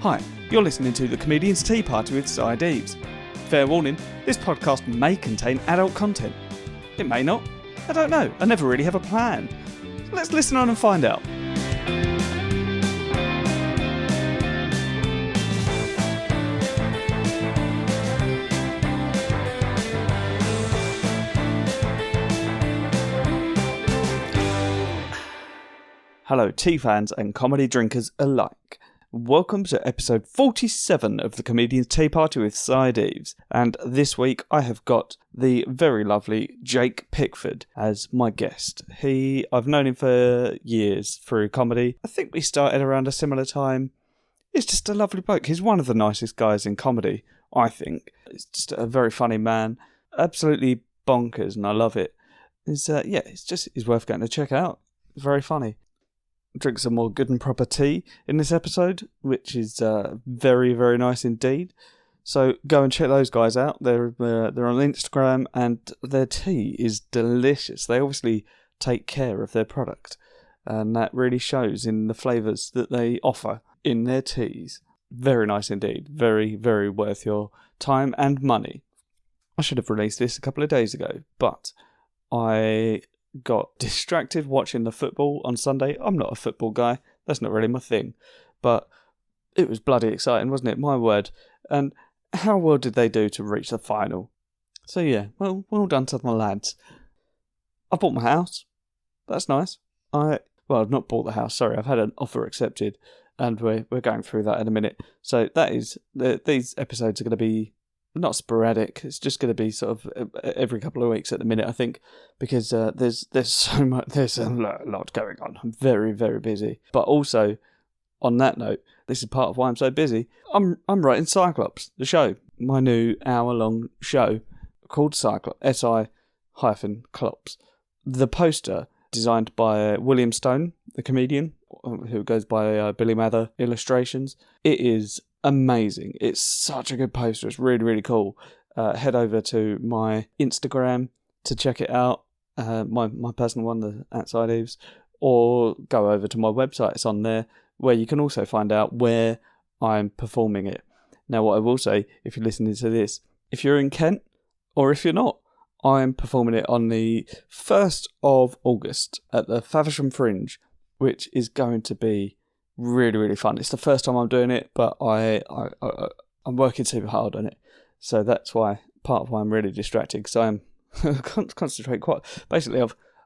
Hi, you're listening to The Comedian's Tea Party with Deaves. Fair warning, this podcast may contain adult content. It may not. I don't know. I never really have a plan. So let's listen on and find out. Hello, tea fans and comedy drinkers alike. Welcome to episode 47 of the Comedian's Tea Party with Deaves. And this week I have got the very lovely Jake Pickford as my guest. I've known him for years through comedy. I think we started around a similar time. He's just a lovely bloke. He's one of the nicest guys in comedy, I think. He's just a very funny man. Absolutely bonkers, and I love it. He's worth getting to check out. It's very funny. Drink some more good and proper tea in this episode, which is very, very nice indeed. So go and check those guys out. They're on Instagram, and their tea is delicious. They obviously take care of their product, and that really shows in the flavours that they offer in their teas. Very nice indeed. Very, very worth your time and money. I should have released this a couple of days ago, but I got distracted watching the football on Sunday. I'm not a football guy. That's not really my thing. But it was bloody exciting, wasn't it? My word. And how well did they do to reach the final? So yeah, well done to the lads. I bought my house. That's nice. I've not bought the house, sorry. I've had an offer accepted, and we're going through that in a minute. So that is, these episodes are going to be not sporadic. It's just going to be sort of every couple of weeks at the minute, I think, because there's so much, there's a lot going on. I'm very, very busy. But also, on that note, this is part of why I'm so busy. I'm writing Si-Clops, the show, my new hour-long show called Si-Clops, Si-Clops. The poster designed by William Stone, the comedian, who goes by Billy Mather Illustrations. It is amazing. It's such a good poster. It's really, really cool. Head over to my Instagram to check it out, my personal one, the @Deaves, or go over to my website. It's on there, where you can also find out where I'm performing it. Now, what I will say, if you're listening to this, if you're in Kent, or if you're not, I'm performing it on the 1st of August at the Faversham Fringe, which is going to be really, really fun. It's the first time I'm doing it, but I'm working super hard on it. So that's part of why I'm really distracted, because I can't concentrate quite. Basically,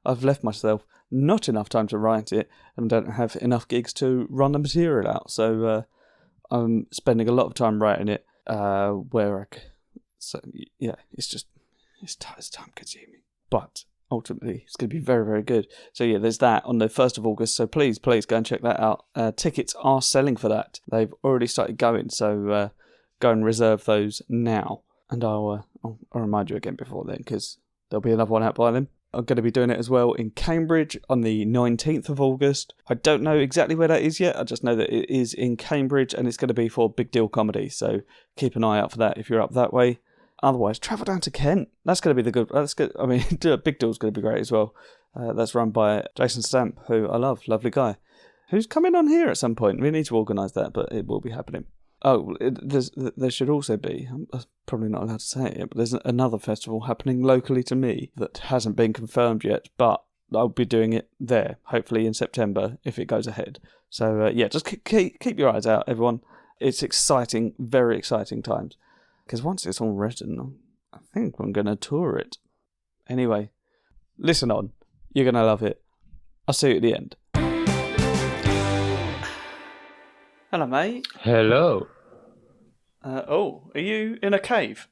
I've left myself not enough time to write it, and don't have enough gigs to run the material out. So I'm spending a lot of time writing it. It's time consuming, but ultimately, it's going to be very, very good. So yeah, there's that on the 1st of August. So please go and check that out. Tickets are selling for that. They've already started going. So go and reserve those now. And I'll remind you again before then, because there'll be another one out by then. I'm going to be doing it as well in Cambridge on the 19th of August. I don't know exactly where that is yet. I just know that it is in Cambridge, and it's going to be for Big Deal Comedy. So keep an eye out for that if you're up that way. Otherwise, travel down to Kent. That's going to be that's good. I mean, Big Deal's going to be great as well. That's run by Jason Stamp, who I love, lovely guy, who's coming on here at some point. We need to organise that, but it will be happening. Oh, there should also be, I'm probably not allowed to say it yet, but there's another festival happening locally to me that hasn't been confirmed yet, but I'll be doing it there, hopefully in September, if it goes ahead. So just keep your eyes out, everyone. It's exciting, very exciting times. Because once it's all written, I think I'm going to tour it. Anyway, listen on. You're going to love it. I'll see you at the end. Hello, mate. Hello. Are you in a cave?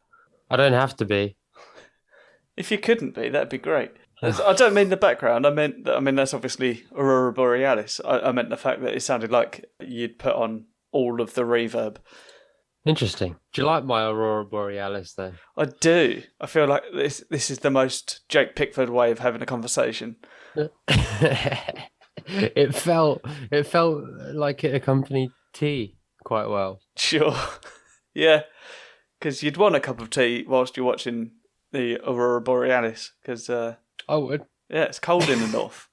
I don't have to be. If you couldn't be, that'd be great. I don't mean the background. I mean that's obviously Aurora Borealis. I meant the fact that it sounded like you'd put on all of the reverb. Interesting. Do you like my Aurora Borealis, though? I do. I feel like this is the most Jake Pickford way of having a conversation. It felt like it accompanied tea quite well. Sure. Yeah. Because you'd want a cup of tea whilst you're watching the Aurora Borealis. Because I would. Yeah, it's cold in the north.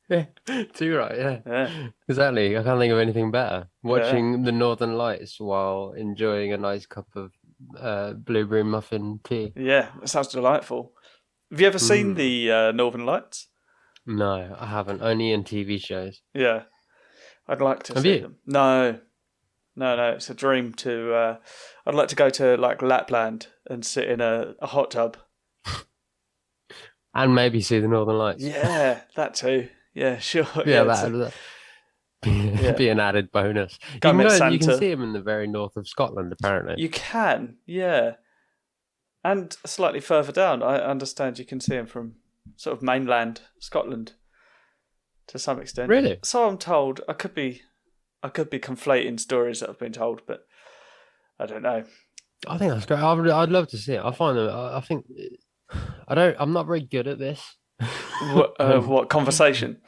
Yeah, too right, yeah. Yeah, Exactly. I can't think of anything better. yeah, Watching the Northern Lights while enjoying a nice cup of blueberry muffin tea. yeah. That sounds delightful. Have you ever seen Mm. the Northern Lights? No, I haven't. Only in TV shows. Yeah, I'd like to Have see you? them. No, no. It's a dream to. I'd like to go to like Lapland and sit in a hot tub. And maybe see the Northern Lights. Yeah, that too. Yeah, sure. Yeah, Yeah, that be, yeah. be an added bonus. Go You can meet go. You can Santa. see them in the very north of Scotland, apparently. You can, yeah, and slightly further down. I understand you can see him from sort of mainland Scotland to some extent. Really? So I'm told. I could be conflating stories that I've been told, but I don't know. I think that's great. I'd love to see it. I find them. I think I don't. I'm not very good at this. What conversation?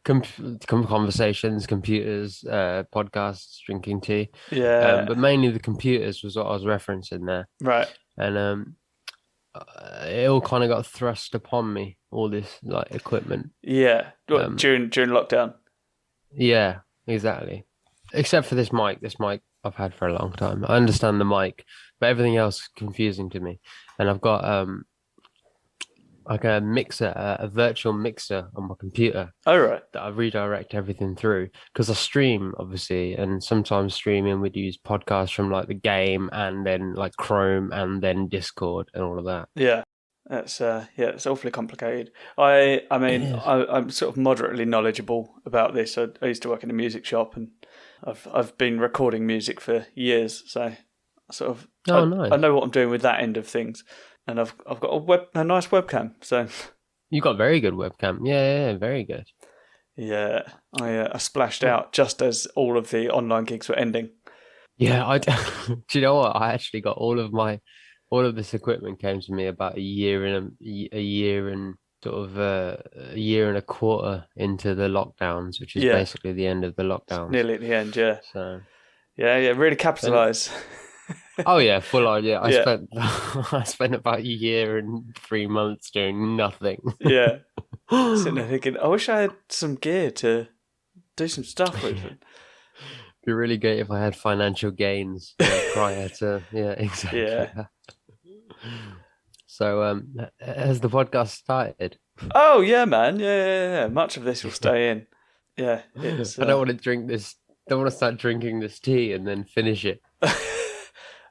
Conversations, computers, podcasts, drinking tea. Yeah, But mainly the computers was what I was referencing there, right. and it all kind of got thrust upon me. All this like equipment. Yeah, Um, during lockdown. yeah, exactly. Except for this mic. This mic I've had for a long time. I understand the mic, but everything else is confusing to me. And I've got like a mixer, a virtual mixer on my computer Oh right. that I redirect everything through because I stream obviously, and sometimes streaming we'd use podcasts from like the game and then like Chrome and then Discord and all of that. Yeah. That's yeah, it's awfully complicated. I It mean, is. I'm sort of moderately knowledgeable about this. I used to work in a music shop, and I've been recording music for years, so sort of Oh, I nice. know what I'm doing with that end of things, and I've got a nice webcam. So You got very good webcam. Yeah, very good. yeah, I splashed out just as all of the online gigs were ending. Yeah, I do you know what? I actually got all of this equipment came to me about a year and sort of a year and a quarter into the lockdowns, which is Yeah, basically the end of the it's lockdowns. nearly at the end. Yeah, So, yeah. Really and capitalise. oh yeah, full on. Yeah, I Yeah, spent I spent about a year and 3 months doing nothing. yeah. Sitting there thinking, I wish I had some gear to do some stuff with. It'd be really great if I had financial gains prior to yeah, exactly. Yeah. So, has the podcast started? Oh yeah, man. Yeah. Much of this will stay in. Yeah, it's. I don't want to drink this. Don't want to start drinking this tea and then finish it.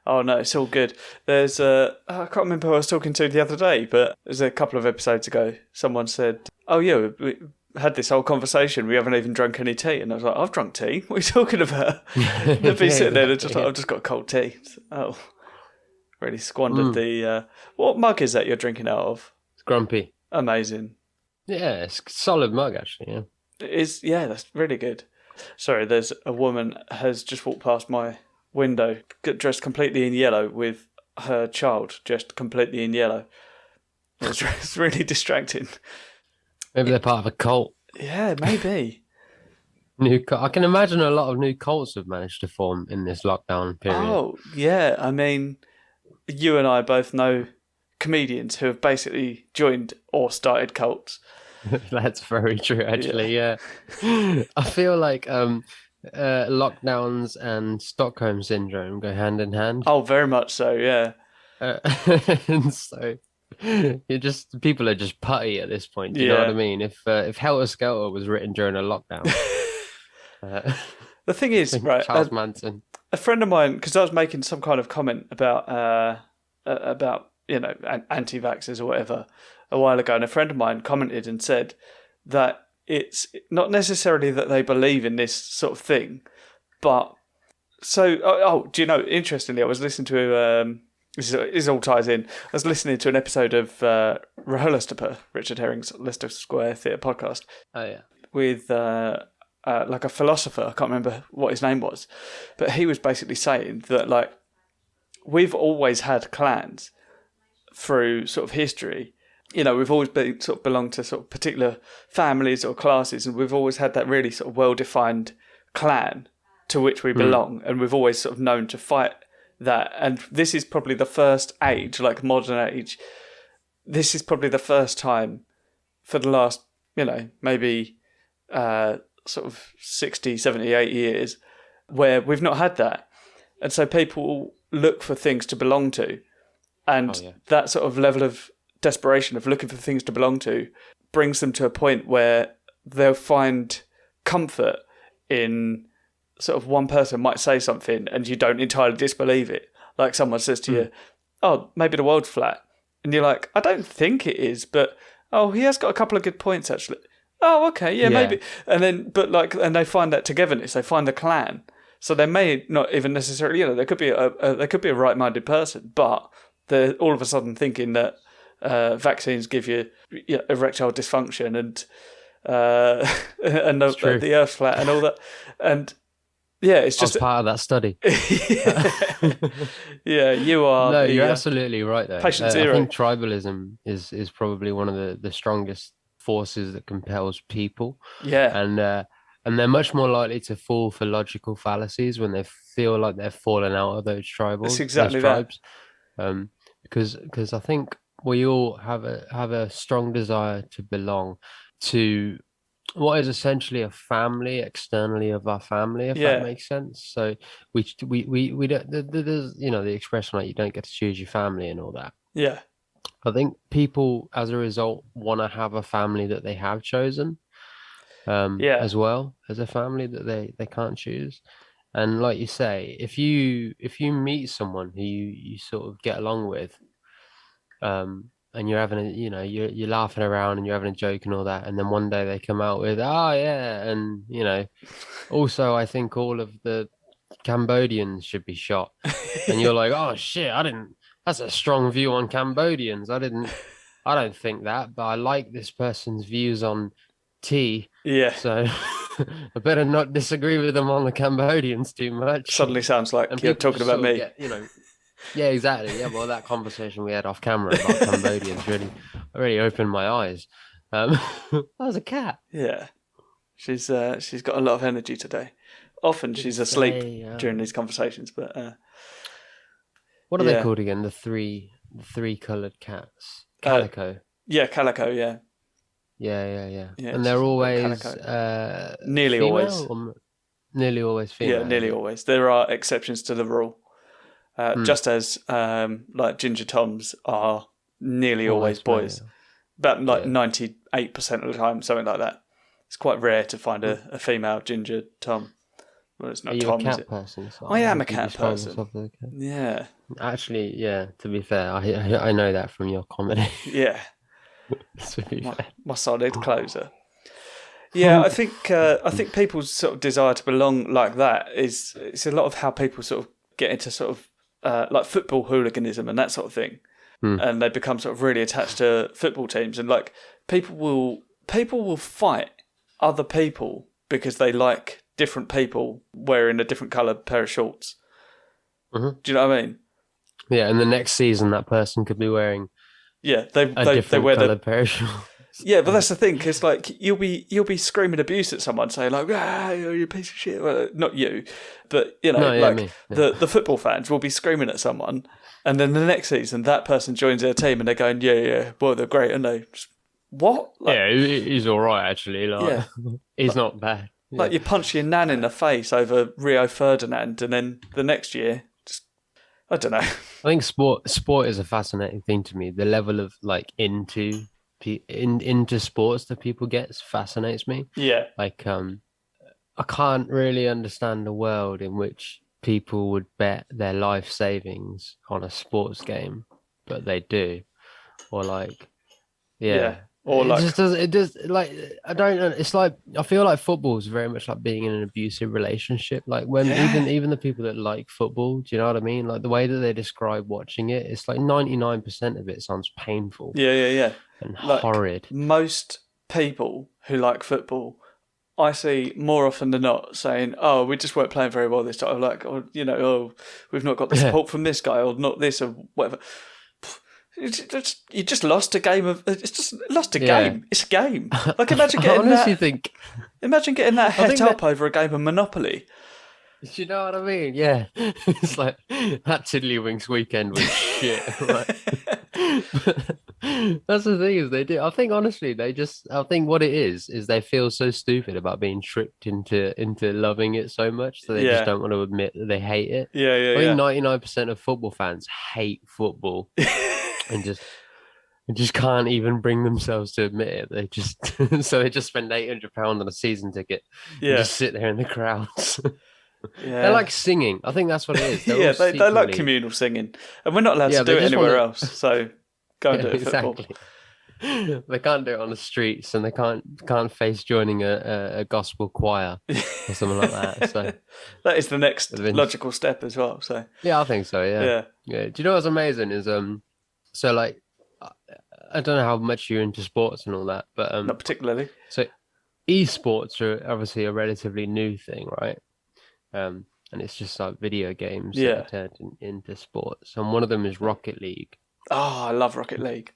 Oh no, it's all good. There's I can't remember who I was talking to the other day, but there's a couple of episodes ago. Someone said, "Oh yeah, we had this whole conversation. We haven't even drunk any tea." And I was like, "I've drunk tea. What are you talking about?" They'd be sitting there, they're just like, "I've just got cold tea." Oh, really squandered the. What mug is that you're drinking out of? It's grumpy. Amazing. Yeah, it's a solid mug actually. Yeah. It is, yeah, that's really good. Sorry, there's a woman has just walked past my window, dressed completely in yellow, with her child dressed completely in yellow. It's really distracting. Maybe they're part of a cult. Yeah, maybe. I can imagine a lot of new cults have managed to form in this lockdown period. Oh, yeah. I mean, you and I both know comedians who have basically joined or started cults. That's very true, actually. Yeah. I feel like lockdowns and Stockholm syndrome go hand in hand. Oh, very much so. Yeah. Uh, and so people are just putty at this point. Do you know what I mean? If Helter Skelter was written during a lockdown, The thing is, right? Charles Manson. A friend of mine, because I was making some kind of comment about anti-vaxxers or whatever a while ago, and a friend of mine commented and said that it's not necessarily that they believe in this sort of thing, but do you know? Interestingly, I was listening to this all ties in. I was listening to an episode of RHLSTP, Richard Herring's Leicester Square Theatre podcast. Oh yeah, With like a philosopher, I can't remember what his name was, but he was basically saying that like we've always had clans through sort of history. You know, we've always been sort of belonged to sort of particular families or classes, and we've always had that really sort of well-defined clan to which we belong, and we've always sort of known to fight that. And this is probably the first age, like modern age. This is probably the first time for the last, maybe sort of 60, 70, 80 years where we've not had that. And so people look for things to belong to. And that sort of level of desperation of looking for things to belong to brings them to a point where they'll find comfort in sort of one person might say something and you don't entirely disbelieve it. Like someone says to you, oh, maybe the world's flat. And you're like, I don't think it is, but oh, he has got a couple of good points actually. Oh, okay, yeah, maybe. And then, and they find that togetherness, they find the clan. So they may not even necessarily, there could be a right-minded person, but they're all of a sudden thinking that vaccines give you erectile dysfunction and the Earth's flat and all that. And yeah, it's just part of that study. Yeah, you are. No, you're absolutely right there. Patient zero. I think tribalism is probably one of the strongest forces that compels people. Yeah. And they're much more likely to fall for logical fallacies when they feel like they're falling out of those tribes. It's exactly that. Because I think we all have a strong desire to belong to what is essentially a family externally of our family, if that makes sense. So we don't, there's the expression like you don't get to choose your family and all that. Yeah. I think people as a result want to have a family that they have chosen. As well as a family that they can't choose. And like you say, if you meet someone who you sort of get along with, and you're having you're laughing around and you're having a joke and all that, and then one day they come out with, oh yeah, and also I think all of the Cambodians should be shot. And you're like, oh shit, that's a strong view on Cambodians. I don't think that, but I like this person's views on tea. Yeah. So I better not disagree with them on the Cambodians too much. Suddenly sounds like you're talking about me. Yeah, exactly. Yeah, well, that conversation we had off camera about Cambodians really opened my eyes. That was a cat. Yeah. She's got a lot of energy today. Often she's asleep during these conversations, but what are they called again? The three coloured cats. Calico. Calico, yeah. Yeah. And they're always nearly female, always. Nearly always female. Yeah, nearly always. There are exceptions to the rule. Just as like Ginger Toms are nearly always boys. About 98% of the time, something like that. It's quite rare to find a female Ginger Tom. Well, it's not Are you Tom, a cat is it? person? So I am a cat person. Yeah. Actually, yeah, to be fair, I know that from your comedy. Yeah. My solid closer. Yeah, I think people's sort of desire to belong like that it's a lot of how people sort of get into sort of like football hooliganism and that sort of thing, and they become sort of really attached to football teams, and like people will fight other people because they like different people wearing a different coloured pair of shorts. Do you know what I mean? Yeah, and the next season that person could be wearing they wear the pair of shorts. Yeah, but that's the thing, because like you'll be screaming abuse at someone, saying like, you're a piece of shit. Well, not you, but the football fans will be screaming at someone, and then the next season that person joins their team and they're going, well, they're great, aren't they? What? Like, he's all right actually. Like, he's not bad. Yeah. Like you punch your nan in the face over Rio Ferdinand, and then the next year, I don't know. I think sport is a fascinating thing to me. The level of like into sports that people get fascinates me. Yeah. Like I can't really understand a world in which people would bet their life savings on a sports game, but they do. Or like or it just like I don't know. It's like I feel like football is very much like being in an abusive relationship. Like when even the people that like football, do you know what I mean? Like the way that they describe watching it, it's like 99% of it sounds painful. Yeah. And like, horrid. Most people who like football, I see more often than not saying, "Oh, we just weren't playing very well this time." Like, we've not got the support from this guy, or not this, or whatever. You just lost a game of. It's just lost a game. It's a game. Like imagine getting Imagine getting that het up over a game of Monopoly. Do you know what I mean? Yeah, it's like that Tiddlywinks weekend was shit. Right? That's the thing is they do. I think honestly, I think what it is they feel so stupid about being tricked into loving it so much, so they just Yeah, don't want to admit that they hate it. yeah, I think yeah, 99% of football fans hate football yeah. and just can't even bring themselves to admit it. They just so they just spend £800 on a season ticket and Yeah, just sit there in the crowds. They yeah. like singing. I think that's what it is. They're all Yeah, they like secretly, communal singing, and we're not allowed to yeah, do they it just want anywhere to, else. So go and yeah, do it at football. exactly. They can't do it on the streets, and they can't face joining a gospel choir or something like that. So That is the next they've been, logical step as well. So yeah, I think so. Yeah, yeah, yeah. Do you know what's amazing is so like I I don't know how much you're into sports and all that, but not particularly. so esports are obviously a relatively new thing, right? And it's just like video games that are Yeah. turned into sports, and one of them is Rocket League. Oh, I love Rocket League.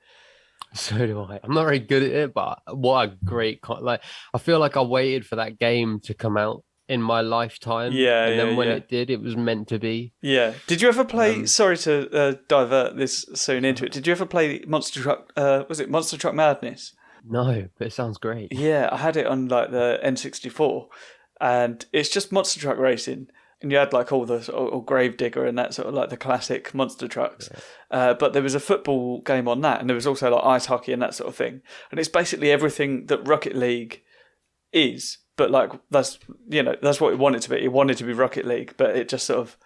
So do I. I'm not very good at it, but what a great like. I feel like I waited for that game to come out in my lifetime, Yeah, and yeah, then when yeah. it did, it was meant to be. Yeah. Did you ever play? Um, Sorry to divert this soon into it. Did you ever play Monster Truck? Was it Monster Truck Madness? no, but it sounds great. Yeah, I had it on like the N64, and it's just monster truck racing. And you had like all the or Gravedigger and that sort of like the classic monster trucks. Yeah. But there was a football game on that, and there was also like ice hockey and that sort of thing. And it's basically everything that Rocket League is, but like that's what it wanted to be. It wanted to be Rocket League, but it just sort of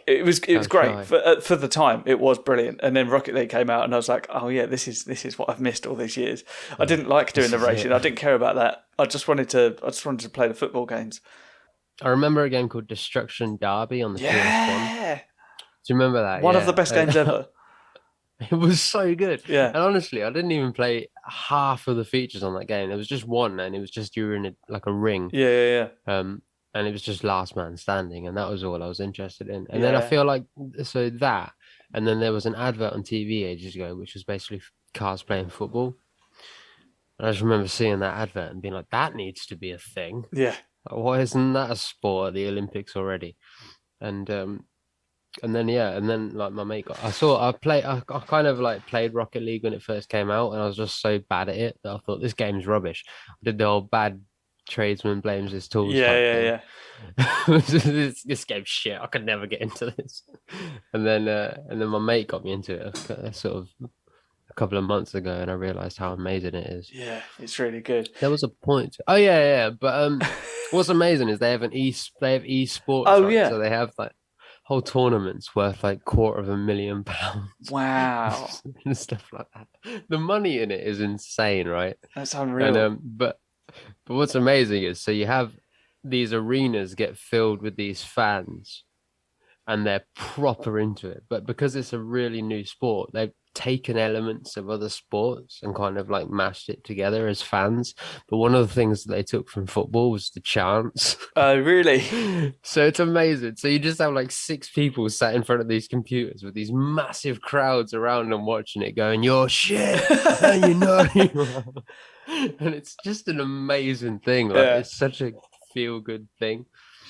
it was Sounds great shy. for the time. It was brilliant, and then Rocket League came out, and I was like, oh yeah, this is what I've missed all these years. I Yeah, didn't like doing this the is racing. it. I didn't care about that. I just wanted to play the football games. I remember a game called Destruction Derby on the PS1. Yeah, Do you remember that? one of the Yeah. best games ever. It was so good. Yeah, And honestly, I didn't even play half of the features on that game. There was just one, and it was just you were in like a ring. yeah, yeah, And it was just last man standing, and that was all I was interested in. And then I yeah. feel like so that, and then there was an advert on TV ages ago, which was basically cars playing football. And I just remember seeing that advert and being like, that needs to be a thing. Yeah. Like, why isn't that a sport at the Olympics already? And then yeah, and then like my mate got, I kind of like played Rocket League when it first came out, and I was just so bad at it that I thought this game's rubbish. I did the whole bad tradesman blames his tools Yeah, type yeah, thing. yeah. This game's shit. I could never get into this. And then my mate got me into it sort of a couple of months ago, and I realized how amazing it is. Yeah, it's really good. There was a point. Oh yeah, yeah. But what's amazing is they have esports. Oh, right? yeah. So they have like whole tournaments worth like £250,000 Wow, and stuff like that. The money in it is insane, right? that's And unreal. but what's amazing is so you have these arenas get filled with these fans, and they're proper into it. But because it's a really new sport, they've taken elements of other sports and kind of like mashed it together as fans. But one of the things that they took from football was the chants. Oh, really? So it's amazing. So you just have like 6 people sat in front of these computers with these massive crowds around them watching it going, "You're shit, and you know you are." And it's just an amazing thing. Like Yeah. it's such a feel good thing.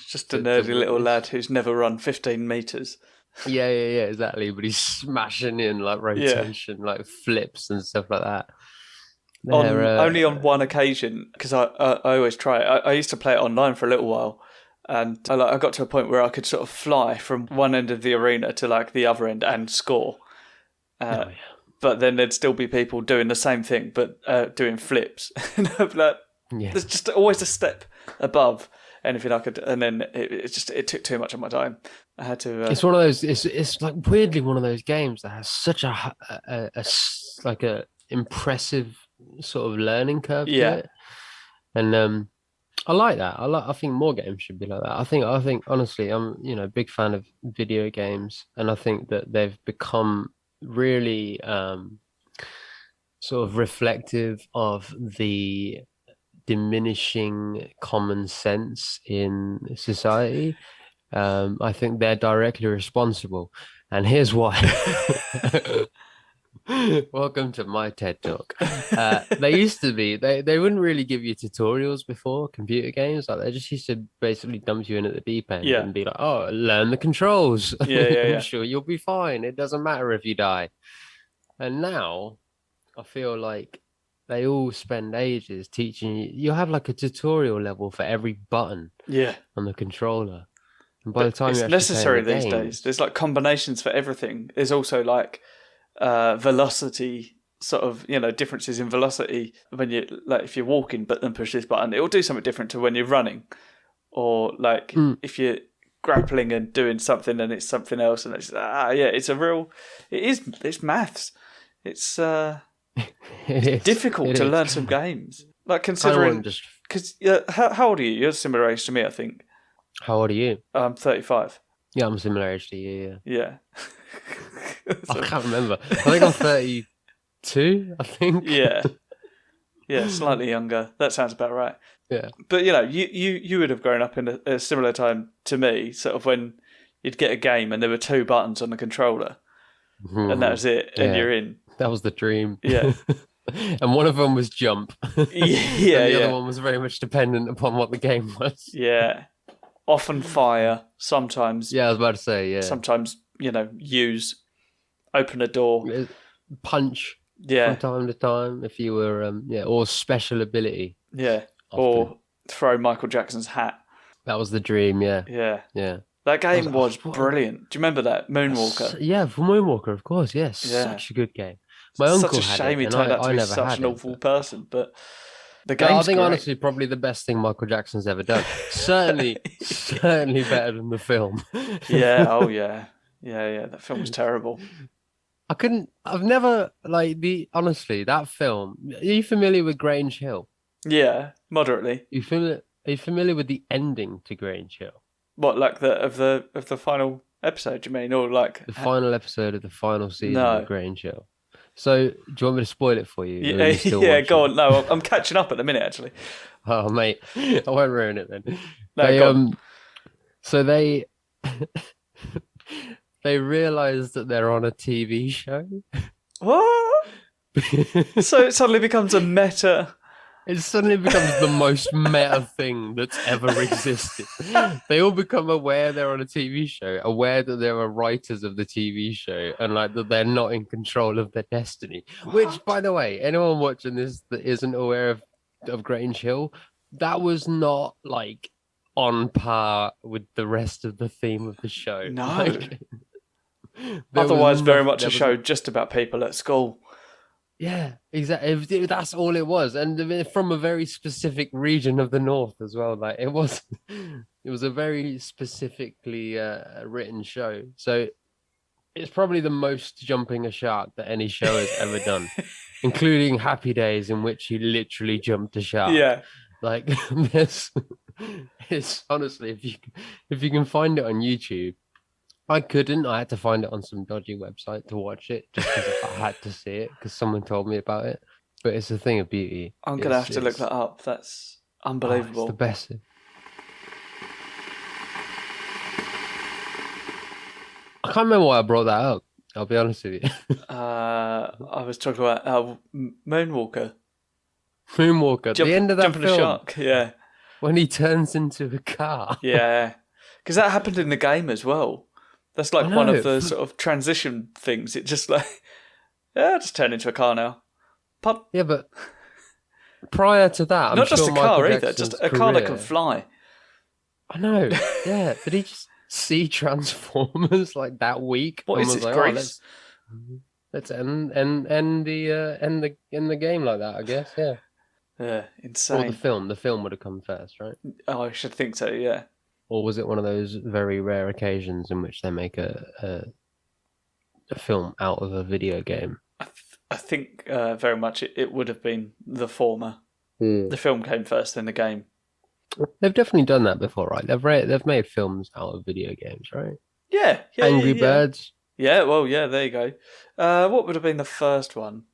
Just a to nerdy little witness. lad who's never run 15 meters. Yeah, exactly. But he's smashing in like rotation, like flips and stuff like that. On They're only on one occasion, because I always try it. I used to play it online for a little while, and I got to a point where I could sort of fly from one end of the arena to like the other end and score. oh, yeah. But then there'd still be people doing the same thing, but doing flips. And I'd be like, Yeah. there's just always a step above anything I could, and then it took too much of my time. I had to. It's one of those. It's like weirdly one of those games that has such like a impressive sort of learning curve to Yeah. it, and I like that. I think more games should be like that. I think honestly, I'm a big fan of video games, and I think that they've become really sort of reflective of the diminishing common sense in society. I think they're directly responsible, and here's why. Welcome to my TED Talk. They used to be, they wouldn't really give you tutorials before computer games. Like they just used to basically dump you in at the deep end Yeah. and be like, "Oh, learn the controls. Yeah. I'm sure you'll be fine. It doesn't matter if you die." And now I feel like they all spend ages teaching you. You have like a tutorial level for every button Yeah. on the controller. And by the But time it's you're actually necessary playing the these game, days. There's like combinations for everything. There's also like velocity sort of, differences in velocity when you like if you're walking but then push this button, it will do something different to when you're running. Or like if you're grappling and doing something and it's something else and it's it's maths. It's difficult to learn some games. Like considering, because how old are you? You're similar age to me, I think. How old are you? I'm 35. Yeah, I'm similar age to you. Yeah. I can't remember. I think I'm 32. I think. Yeah. Yeah, slightly younger. That sounds about right. Yeah. But you would have grown up in a similar time to me, sort of when you'd get a game and there were 2 buttons on the controller, and that was it, and you're in. That was the dream. Yeah. And one of them was jump. Yeah, and the other one was very much dependent upon what the game was. Yeah. Often fire, sometimes. Yeah, I was about to say, yeah. Sometimes, use, open a door. Punch. Yeah. From time to time, if you were, or special ability. Yeah. Often. Or throw Michael Jackson's hat. That was the dream, yeah. Yeah. Yeah. That game was brilliant. Do you remember that? Moonwalker? Yeah, for Moonwalker, of course, yes. Yeah. Such a good game. My uncle had it. Such a shame he turned out to be such an awful person, but the game's I think great. honestly probably the best thing Michael Jackson's ever done. Certainly better than the film. Yeah, oh yeah. Yeah, that film was terrible. I've never honestly, that film. Are you familiar with Grange Hill? Yeah, moderately. Are you familiar with the ending to Grange Hill? What, like of the final episode, you mean? Or like the final episode of the final season of Grange Hill? So, do you want me to spoil it for you? Yeah, go on. No, I'm catching up at the minute, actually. Oh, mate, I won't ruin it then. No, so they realise that they're on a TV show. What? So it suddenly becomes a meta. It suddenly becomes the most meta thing that's ever existed. They all become aware they're on a TV show, aware that there are writers of the TV show, and that they're not in control of their destiny. What? Which, by the way, anyone watching this that isn't aware of Grange Hill, that was not on par with the rest of the theme of the show. No. Otherwise, very much a show just about people at school. Yeah, exactly. That's all it was, and from a very specific region of the north as well. It was a very specifically written show. So it's probably the most jumping a shark that any show has ever done, including Happy Days, in which he literally jumped a shark. Yeah, this. It's honestly, if you can find it on YouTube. I couldn't. I had to find it on some dodgy website to watch it, just because I had to see it because someone told me about it. But it's a thing of beauty. I'm gonna have to look that up. That's unbelievable. It's the best. I can't remember why I brought that up. I'll be honest with you. I was talking about Moonwalker. The end of that jumping film. A shark. Yeah. When he turns into a car. Yeah, because that happened in the game as well. That's one of the sort of transition things. It just just turn into a car now. Yeah, but prior to that, not just a car either, just a car that can fly. I know. Yeah, did he just see Transformers that week? What is this, Grease? Let's end the game like that, I guess. Yeah. Yeah, insane. Or the film would have come first, right? Oh, I should think so. Yeah. Or was it one of those very rare occasions in which they make a film out of a video game? I think very much it would have been the former. The film came first, then the game. They've definitely done that before, right? They've made films out of video games, right? Yeah. Angry Birds. Yeah, well, yeah, there you go. What would have been the first one?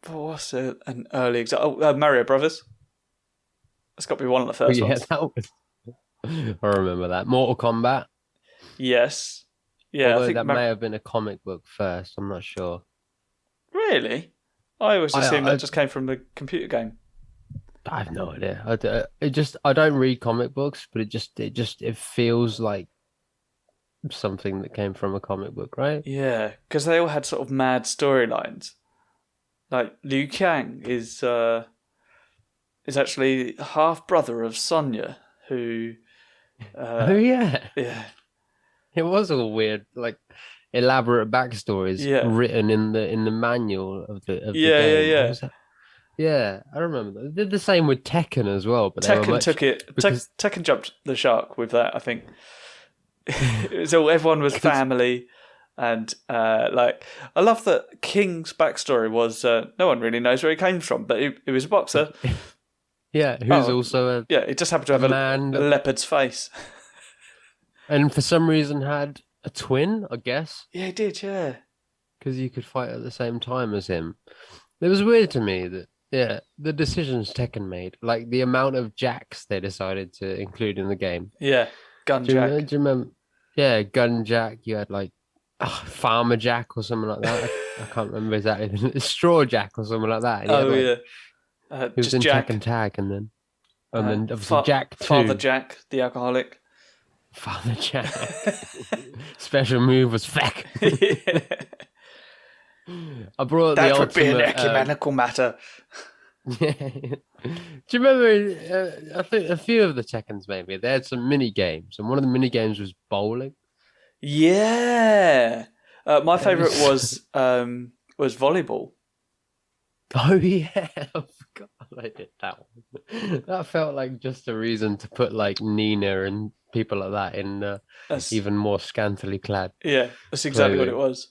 What's an early example? Oh, Mario Brothers. That's got to be one of the first ones. That was... I remember that. Mortal Kombat. Yes. Yeah, although I think that may have been a comic book first. I'm not sure. Really? I always assumed that just came from the computer game. I have no idea. I don't read comic books, but it feels like something that came from a comic book, right? Yeah, because they all had sort of mad storylines. Like Liu Kang is actually half brother of Sonya, who. Oh yeah, Yeah. it was all weird, like elaborate backstories Yeah. written in the manual of the Yeah, game. yeah. What was that? Yeah, I remember that. They did the same with Tekken as well, but they were Tekken much took it. because Tekken jumped the shark with that. I think it was all everyone was because family, and like I love that King's backstory was no one really knows where he came from, but he was a boxer. yeah, who's also Yeah, he just happened to a have man a leopard's face. and for some reason had a twin, I guess, Yeah, he did. Yeah, because you could fight at the same time as him. It was weird to me that yeah, the decisions Tekken made, like the amount of jacks they decided to include in the game. yeah. Gun Do you, Jack. do you remember? Yeah, Gun Jack. You had like Farmer Jack or something like that. I can't remember exactly. Straw Jack or something like that. And he had, Oh like, yeah, he was just in Jack. Tekken Tag, and then obviously Jack 2. Father Jack, the alcoholic. Father Jack. Special move was feck. I brought That the would be an ultimate. ecumenical matter. Yeah. Do you remember? I think a few of the Tekkens maybe they had some mini games, and one of the mini games was bowling. Yeah, my favourite was volleyball. Oh yeah, I forgot I did that one. That felt like just a reason to put like Nina and people like that in even more scantily clad. Yeah, that's exactly what it was.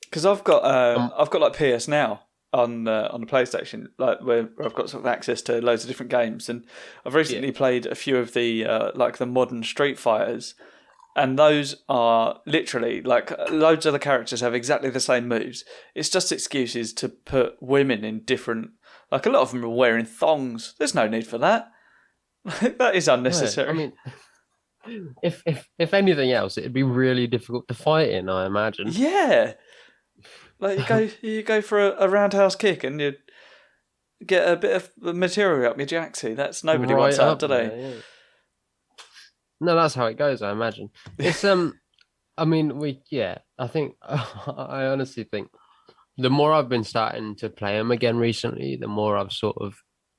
Because I've got like PS Now on the PlayStation, like where I've got sort of access to loads of different games, and I've recently played a few of the like the modern Street Fighters, and those are literally like loads of the characters have exactly the same moves. It's just excuses to put women in different. Like a lot of them are wearing thongs. There's no need for that. That is unnecessary. I mean, if anything else, it'd be really difficult to fight in. I imagine. Yeah. Like you go for a roundhouse kick and you get a bit of material up your jacksie. That's nobody wants that, do they? Yeah. No, that's how it goes. I imagine it's I mean, I think I honestly think the more I've been starting to play them again recently, the more I've sort of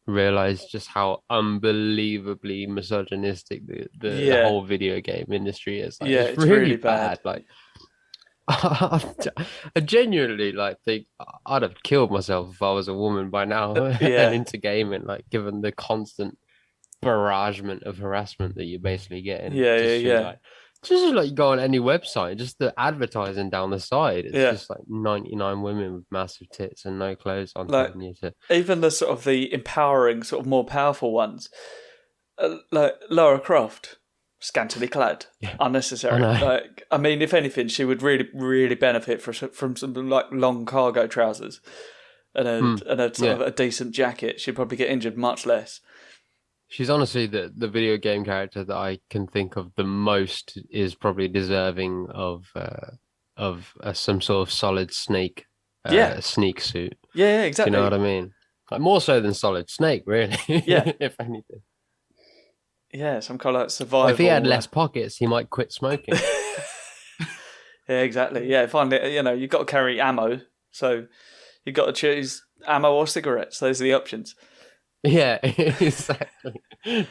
realized just how unbelievably misogynistic the whole video game industry is. Like, it's really bad. Like. I genuinely think I'd have killed myself if I was a woman by now and into gaming, like given the constant barragement of harassment that you're basically getting. Just like you go on any website, just the advertising down the side, it's just like 99 women with massive tits and no clothes on. Like, even the sort of the empowering, sort of more powerful ones, like Lara Croft. Scantily clad, unnecessary. Like, I mean, if anything, she would really, really benefit from some like long cargo trousers and a sort of a decent jacket. She'd probably get injured much less. She's honestly the video game character that I can think of the most is probably deserving of some sort of solid Snake sneak suit. Yeah, exactly. Do you know what I mean? Like more so than Solid Snake, really. Yeah, if anything. Yeah, some kind of like survival. If he had less pockets, he might quit smoking. Yeah, exactly. Yeah, finally, you've got to carry ammo, so you've got to choose ammo or cigarettes. Those are the options. Yeah, exactly.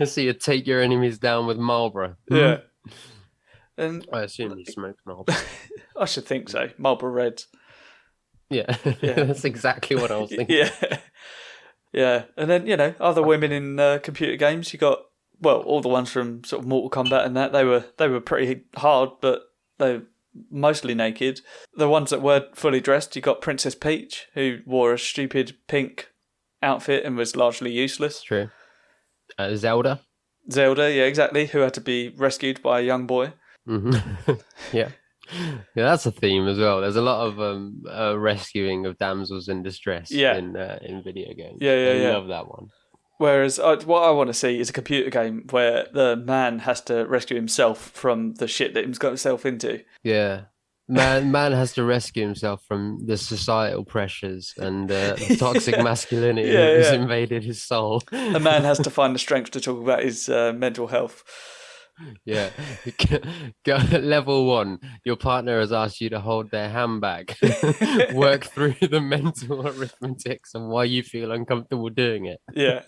So you take your enemies down with Marlboro. Yeah. And I assume you smoke Marlboro. I should think so. Marlboro Reds. Yeah, that's exactly what I was thinking. Yeah. And then, other women in computer games, you got, well, all the ones from sort of Mortal Kombat and that, they were pretty hard, but they're mostly naked. The ones that were fully dressed, you got Princess Peach, who wore a stupid pink outfit and was largely useless. True. Zelda, yeah, exactly, who had to be rescued by a young boy. Mm-hmm. Yeah, that's a theme as well. There's a lot of rescuing of damsels in distress in video games. I love that one. Whereas what I want to see is a computer game where the man has to rescue himself from the shit that he's got himself into. Yeah. Man has to rescue himself from the societal pressures and toxic masculinity that has invaded his soul. A man has to find the strength to talk about his mental health. Yeah. Level 1, your partner has asked you to hold their handbag. Work through the mental arithmetics of why you feel uncomfortable doing it. Yeah.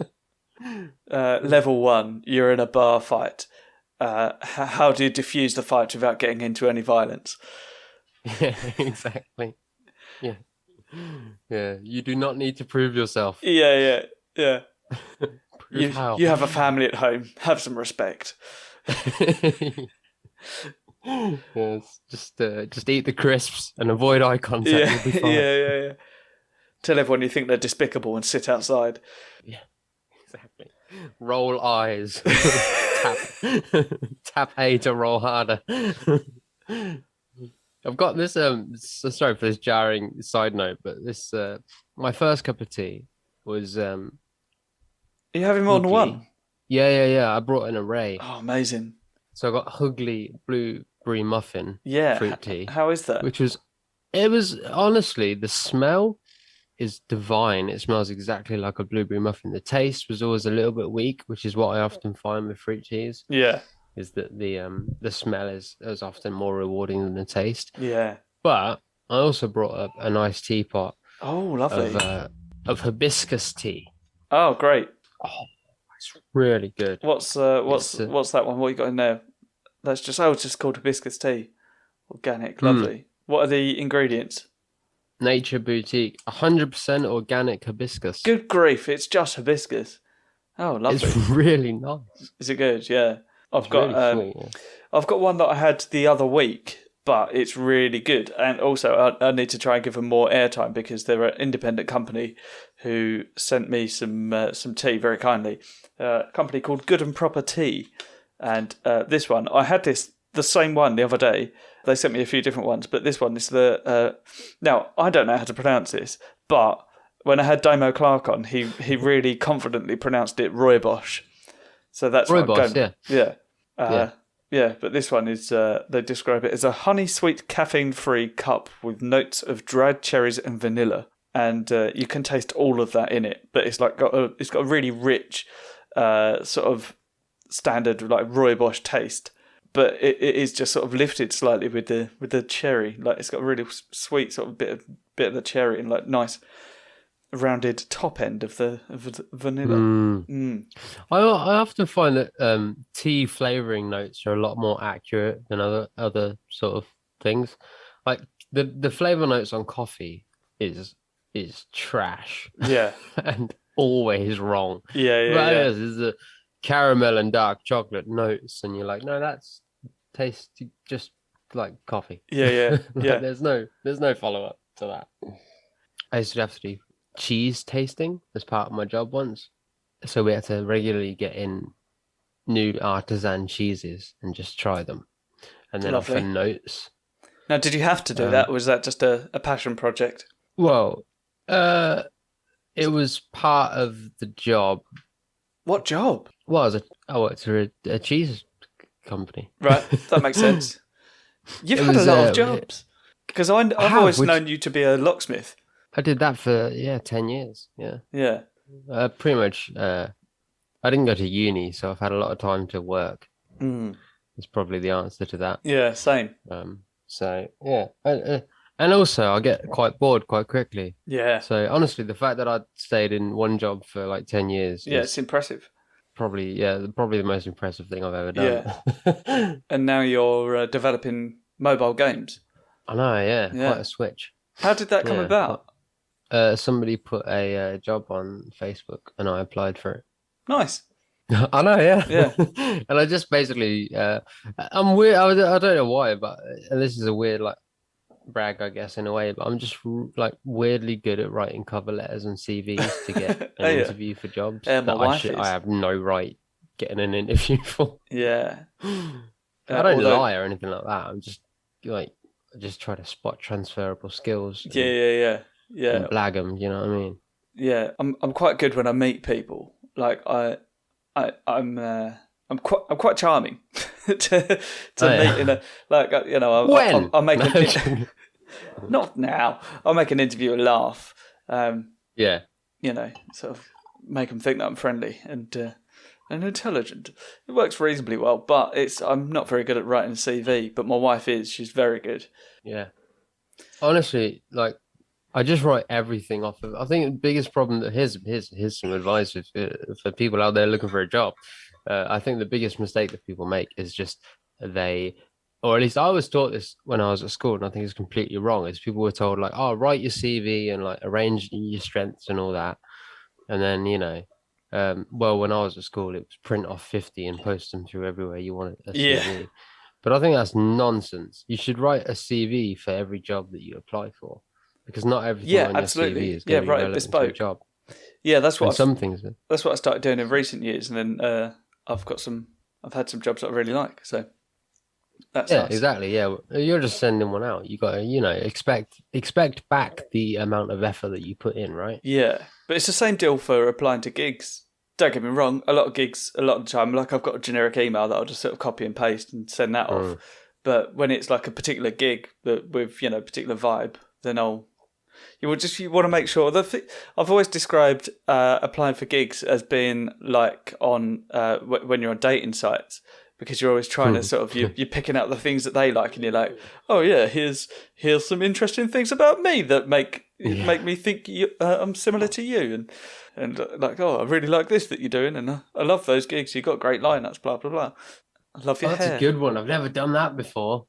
Level 1, you're in a bar fight. How do you diffuse the fight without getting into any violence? Yeah, exactly. Yeah. Yeah, you do not need to prove yourself. Yeah. Prove how. You have a family at home. Have some respect. Yes, just eat the crisps and avoid eye contact. You'll be fine. Yeah. Tell everyone you think they're despicable and sit outside. Yeah, exactly. Roll eyes. Tap A to roll harder. I've got this. Sorry for this jarring side note, but this my first cup of tea was Are you having more than one? Yeah. I brought an array. Oh, amazing. So I got Hugly blueberry muffin. Yeah. Fruit tea. How is that? It was honestly, the smell is divine. It smells exactly like a blueberry muffin. The taste was always a little bit weak, which is what I often find with fruit teas. Yeah. Is that the smell is often more rewarding than the taste. Yeah. But I also brought up a nice teapot. Oh, lovely. Of hibiscus tea. Oh, great. Oh, it's really good. What's that one? What you got in there? It's just called hibiscus tea. Organic, lovely. What are the ingredients? Nature Boutique, 100% organic hibiscus. Good grief, it's just hibiscus. Oh, lovely. It's really nice. Is it good? Yeah. I've got one that I had the other week, but it's really good. And also, I need to try and give them more airtime because they're an independent company who sent me some tea very kindly. A company called Good and Proper Tea. And this one, I had the same one the other day. They sent me a few different ones, but this one is now, I don't know how to pronounce this, but when I had Damo Clark on, he really confidently pronounced it rooibos. So that's rooibos, yeah. But this one is, they describe it as a honey-sweet, caffeine-free cup with notes of dried cherries and vanilla. And you can taste all of that in it, but it's got a really rich, sort of standard like rooibos taste. But it is just sort of lifted slightly with the cherry. Like it's got a really sweet sort of bit of the cherry and like nice rounded top end of the vanilla. I often find that tea flavoring notes are a lot more accurate than other sort of things. Like the flavor notes on coffee is trash. Yeah. And always wrong. Yeah. There's the caramel and dark chocolate notes, and you're like, no, that's tastes just like coffee. Yeah. There's no follow up to that. I used to have to do cheese tasting as part of my job once, so we had to regularly get in new artisan cheeses and just try them, and then offer notes. Now, did you have to do that, or was that just a passion project? Well, it was part of the job. What job? Well, I worked for a cheese company. Right, that makes sense. You've had a lot of jobs. Because I've always known you to be a locksmith. I did that for 10 years. Yeah. Pretty much. I didn't go to uni, so I've had a lot of time to work. It's probably the answer to that. Yeah, same. So yeah, and also I get quite bored quite quickly. Yeah. So honestly, the fact that I stayed in one job for like 10 years, it's impressive. Probably the most impressive thing I've ever done. Yeah. And now you're developing mobile games. I know, yeah, quite a switch. How did that come about? Somebody put a job on Facebook, and I applied for it. Nice. I know, yeah. Yeah. And I just basically, I'm weird. I don't know why, but this is a weird like brag, I guess, in a way. But I'm just like weirdly good at writing cover letters and CVs to get an interview for jobs that I have no right getting an interview for. Yeah. I don't lie or anything like that. I'm just like, I just try to spot transferable skills. Yeah. And blag them. You know what I mean? Yeah, I'm quite good when I meet people. Like I'm quite charming to meet in a I'll make an not now. I'll make an interviewer laugh. Yeah. Sort of make them think that I'm friendly, and and intelligent. It works reasonably well, but I'm not very good at writing a CV, but my wife is. She's very good. Yeah. Honestly, like, I just write everything off of. I think the biggest problem that here's some advice for people out there looking for a job. I think the biggest mistake that people make is just or at least I was taught this when I was at school, and I think it's completely wrong. Is people were told like, oh, write your CV and like arrange your strengths and all that, and then well, when I was at school, it was print off 50 and post them through everywhere you want a CV. Yeah. But I think that's nonsense. You should write a CV for every job that you apply for, because not everything on your CV is going to be relevant to your job. Yeah, that's what that's what I started doing in recent years, and then I've had some jobs that I really like. So that's nice. Exactly. Yeah, you're just sending one out. You got to expect back the amount of effort that you put in, right? Yeah, but it's the same deal for applying to gigs. Don't get me wrong, a lot of gigs, a lot of the time, like I've got a generic email that I'll just sort of copy and paste and send that off. But when it's like a particular gig that with particular vibe, then you want to make sure I've always described applying for gigs as being like on when you're on dating sites, because you're always trying to sort of you're picking out the things that they like, and you're like, oh yeah, here's some interesting things about me that make me think I'm similar to you, and like, oh, I really like this that you're doing, and I love those gigs. You've got great lineups, blah blah blah. I love your hair. That's a good one. I've never done that before.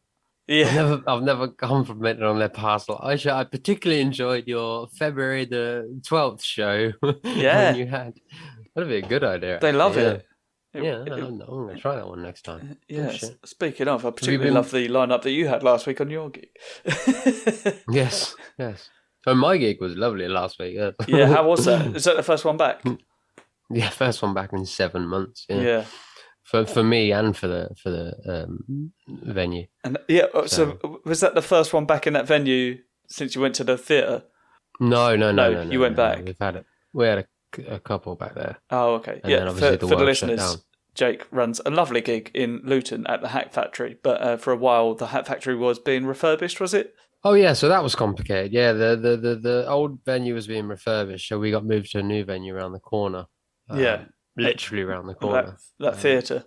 Yeah, I've never complimented on their parcel. I particularly enjoyed your February the 12th show. Yeah, when you had. That'd be a good idea. They love it. I'm going to try that one next time. Yeah. Speaking of, I particularly love the lineup that you had last week on your gig. Yes. So my gig was lovely last week. Yeah, how was that? Is that the first one back? Yeah, first one back in 7 months. Yeah. For me and for the venue. And so was that the first one back in that venue since you went to the theatre? No. You went back. We had a couple back there. Oh, okay. And for the listeners, Jake runs a lovely gig in Luton at the Hat Factory, but for a while the Hat Factory was being refurbished, was it? Oh yeah, so that was complicated. Yeah, the old venue was being refurbished, so we got moved to a new venue around the corner. Literally around the corner. That theatre.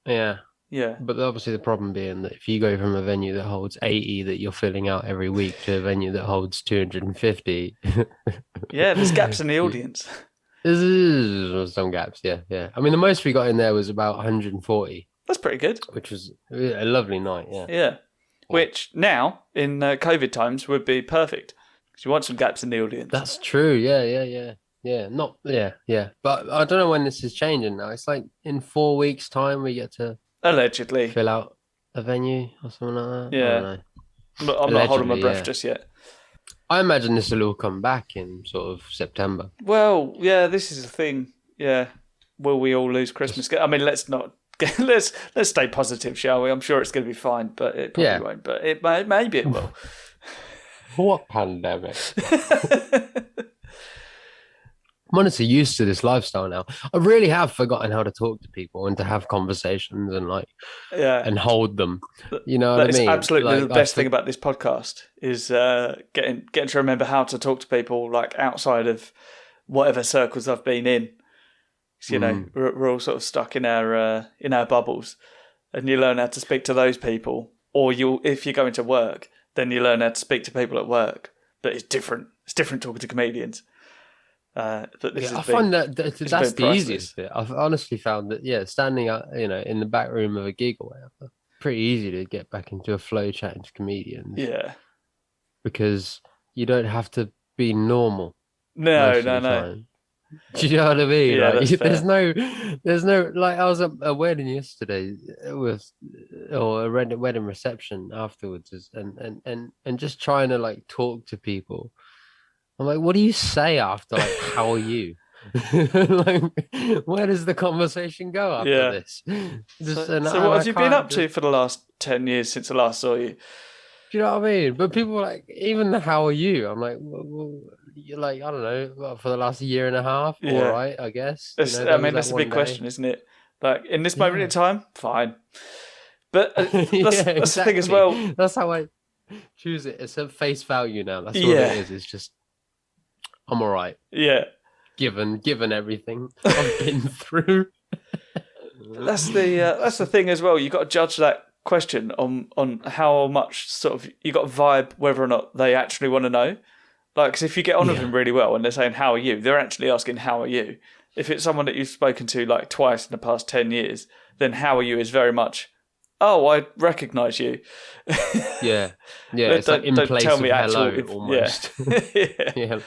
Yeah. Yeah. But obviously the problem being that if you go from a venue that holds 80 that you're filling out every week to a venue that holds 250. Yeah, there's gaps in the audience. There's some gaps, yeah. I mean, the most we got in there was about 140. That's pretty good. Which was a lovely night, yeah. Yeah. Which now, in COVID times, would be perfect. Because you want some gaps in the audience. That's true, yeah. Yeah. But I don't know when this is changing now. It's like in 4 weeks' time we get to allegedly fill out a venue or something like that. Yeah. I'm not holding my breath just yet. I imagine this will all come back in sort of September. Well, yeah, this is the thing. Yeah. Will we all lose Christmas? I mean, let's stay positive, shall we? I'm sure it's going to be fine, but it probably won't. But maybe it will. What pandemic? I'm honestly used to this lifestyle now. I really have forgotten how to talk to people and to have conversations and and hold them. You know what I mean? That's absolutely the best thing about this podcast is getting to remember how to talk to people like outside of whatever circles I've been in. You know, we're all sort of stuck in our bubbles, and you learn how to speak to those people. Or if you're going to work, then you learn how to speak to people at work. But it's different. It's different talking to comedians. I find that's the easiest bit. I've honestly found that standing up, in the back room of a gig or whatever, pretty easy to get back into a flow chatting to comedians. Yeah, because you don't have to be normal. No. Do you know what I mean? Yeah, like, there's no like I was at a wedding yesterday or a wedding reception afterwards, and just trying to like talk to people. I'm like, what do you say after like, how are you? Like, where does the conversation go after this? So what have you been up to for the last 10 years since I last saw you? Do you know what I mean? But people are like, even the how are you? I'm like, well, you're like, I don't know, for the last year and a half, all right, I guess. That's a big question, isn't it? Like, in this moment in time, fine. But that's the thing as well. That's how I choose it. It's a face value now. That's what it is. It's just, I'm all right. Yeah. Given everything I've been through. that's the thing as well. You got to judge that question on how much sort of you got to vibe whether or not they actually want to know. Like, 'cause if you get on with them really well and they're saying how are you, they're actually asking how are you. If it's someone that you've spoken to like twice in the past 10 years, then how are you is very much, oh, I recognise you. Yeah. It's like in place of hello almost. Yeah.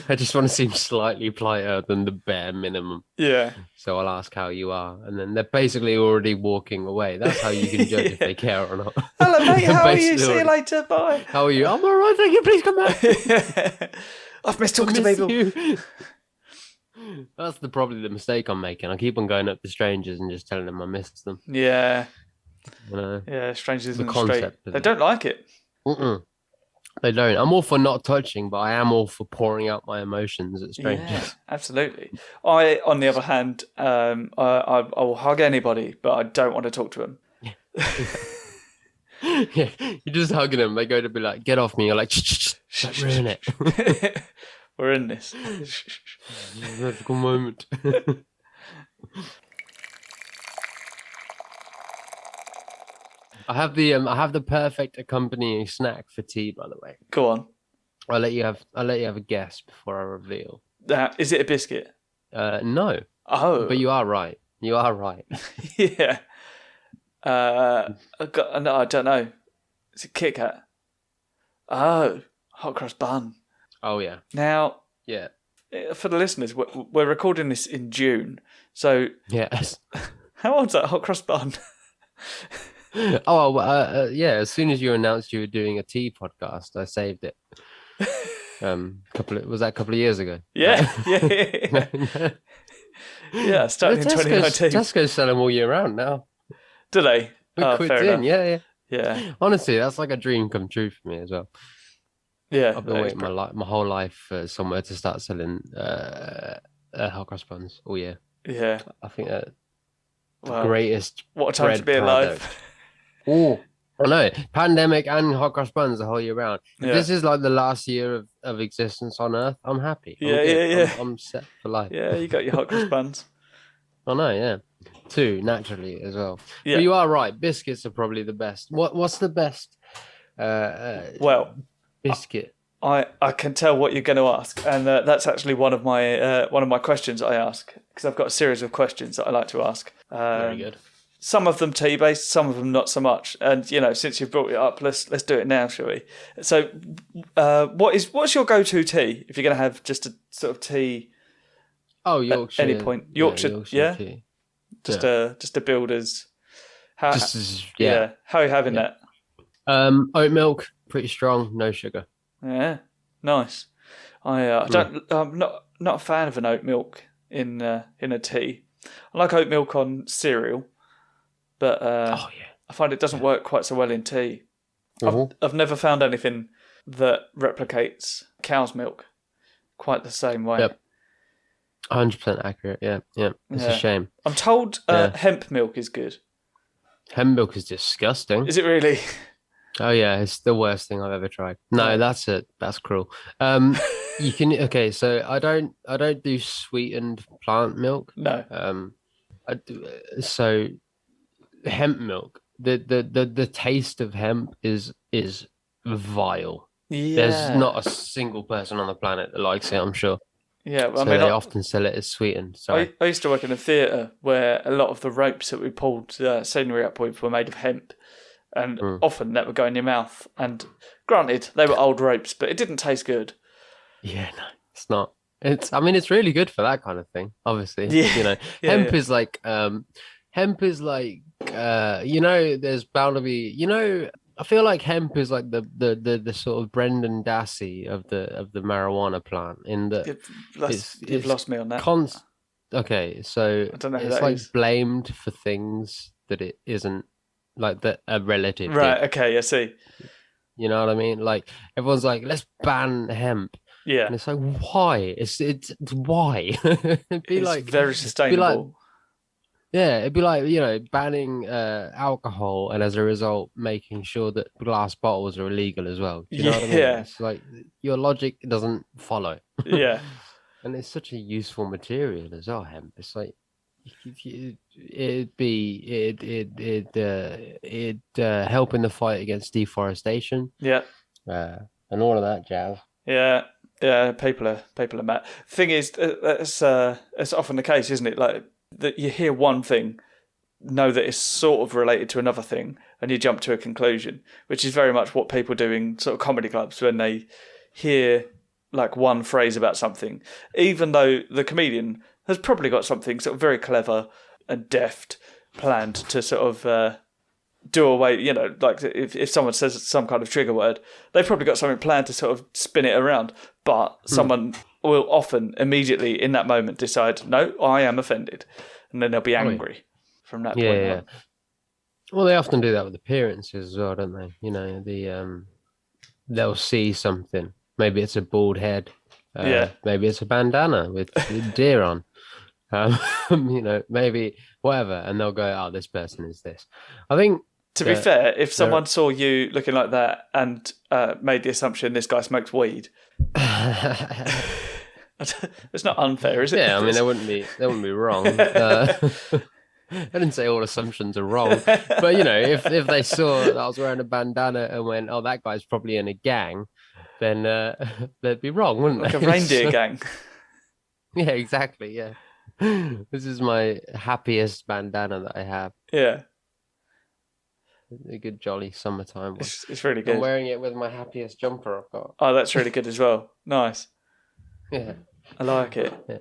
I just want to seem slightly politer than the bare minimum. Yeah. So I'll ask how you are, and then they're basically already walking away. That's how you can judge if they care or not. Hello, mate. How are you? See you later. Bye. How are you? I'm all right. Thank you. Please come back. I've missed talking to people. That's probably the mistake I'm making. I keep on going up to strangers and just telling them I miss them. Yeah. You know? Yeah, strangers in the the street. concept. They don't like it. They don't. I'm all for not touching, but I am all for pouring out my emotions at strangers. Yeah, absolutely. I, on the other hand, I will hug anybody, but I don't want to talk to them. Yeah, you're just hugging them. They go to be like, "Get off me!" You're like, "Shh, don't ruin it." We're in this. Magical moment. I have the perfect accompanying snack for tea, by the way. Go on. I'll let you have a guess before I reveal. Is it a biscuit? No. Oh. But you are right. You are right. Yeah. No, I don't know. It's a Kit Kat. Oh, hot cross bun. Oh yeah. Now, yeah. For the listeners, we're recording this in June, so yes. How old's that hot cross bun? Yeah. As soon as you announced you were doing a tea podcast, I saved it. Was that a couple of years ago? Yeah. Yeah, starting in 2019. Tesco's sell them all year round now. Do they? Fair enough. Yeah. Honestly, that's like a dream come true for me as well. Yeah, I've been waiting my whole life for somewhere to start selling hot cross buns all year. Yeah, I think that the greatest. What a time to be alive! Oh, I know. Pandemic and hot cross buns the whole year round. If this is like the last year of existence on Earth, I'm happy. I'm set for life. Yeah, you got your hot cross buns. I know, yeah. 2 naturally as well. Yeah. But you are right. Biscuits are probably the best. What's the best? Biscuit. I can tell what you're going to ask, and that's actually one of my questions I ask, because I've got a series of questions that I like to ask. Very good. Some of them tea based, some of them not so much. And since you've brought it up, let's do it now, shall we? So, what's your go-to tea if you're going to have just a sort of tea? Oh, Yorkshire. At any point, Yorkshire tea. Just a builder's. How are you having that? Oat milk, pretty strong, no sugar. Yeah, nice. I'm not a fan of an oat milk in a tea. I like oat milk on cereal, but I find it doesn't work quite so well in tea. I've never found anything that replicates cow's milk quite the same way. Yep. 100% accurate. Yeah. It's a shame. I'm told hemp milk is good. Hemp milk is disgusting. Is it really? Oh yeah, it's the worst thing I've ever tried. No, that's it. That's cruel. You can so I don't do sweetened plant milk. No. I do, so hemp milk. The taste of hemp is vile. Yeah. There's not a single person on the planet that likes it, I'm sure. Yeah, well, they often sell it as sweetened. I used to work in a theatre where a lot of the ropes that we pulled scenery up with were made of hemp, and often that would go in your mouth. And granted, they were old ropes, but it didn't taste good. Yeah, no, it's not. It's really good for that kind of thing. Obviously, hemp is like, there's bound to be, I feel like hemp is like the sort of Brendan Dassey of the marijuana plant in that you've lost me on that. Okay, so I don't know who it's that like is. blamed for things that it isn't, like that a relative. Right. did. Okay. I see. You know what I mean? Like everyone's like, let's ban hemp. Yeah. And it's like, why? It's why? It's very sustainable. It'd be like, banning alcohol, and as a result, making sure that glass bottles are illegal as well. Do you know what I mean? Yeah. It's like your logic doesn't follow. Yeah. And it's such a useful material as well, hemp. It's like, it'd help in the fight against deforestation. Yeah. And all of that jazz. Yeah, yeah, people are mad. Thing is, it's often the case, isn't it? Like that you hear one thing, know that it's sort of related to another thing, and you jump to a conclusion, which is very much what people do in sort of comedy clubs when they hear like one phrase about something, even though the comedian has probably got something sort of very clever and deft planned to sort of do away, like if someone says some kind of trigger word, they've probably got something planned to sort of spin it around, but someone will often immediately in that moment decide, no, I am offended, and then they'll be angry from that point on. Well, they often do that with appearances as well, don't they? They'll see something. Maybe it's a bald head. Maybe it's a bandana with deer on. Maybe whatever, and they'll go, "Oh, this person is this." I think. To be fair, if someone saw you looking like that and made the assumption this guy smokes weed, it's not unfair, is it? Yeah, I mean, they wouldn't be wrong. I didn't say all assumptions are wrong, but if they saw that I was wearing a bandana and went, "Oh, that guy's probably in a gang," then they'd be wrong, wouldn't they? Like a reindeer gang. Yeah, exactly. Yeah, this is my happiest bandana that I have. Yeah. A good jolly summertime one. It's really good. I'm wearing it with my happiest jumper I've got. Oh, that's really good as well. Nice. Yeah. I like it. Yeah.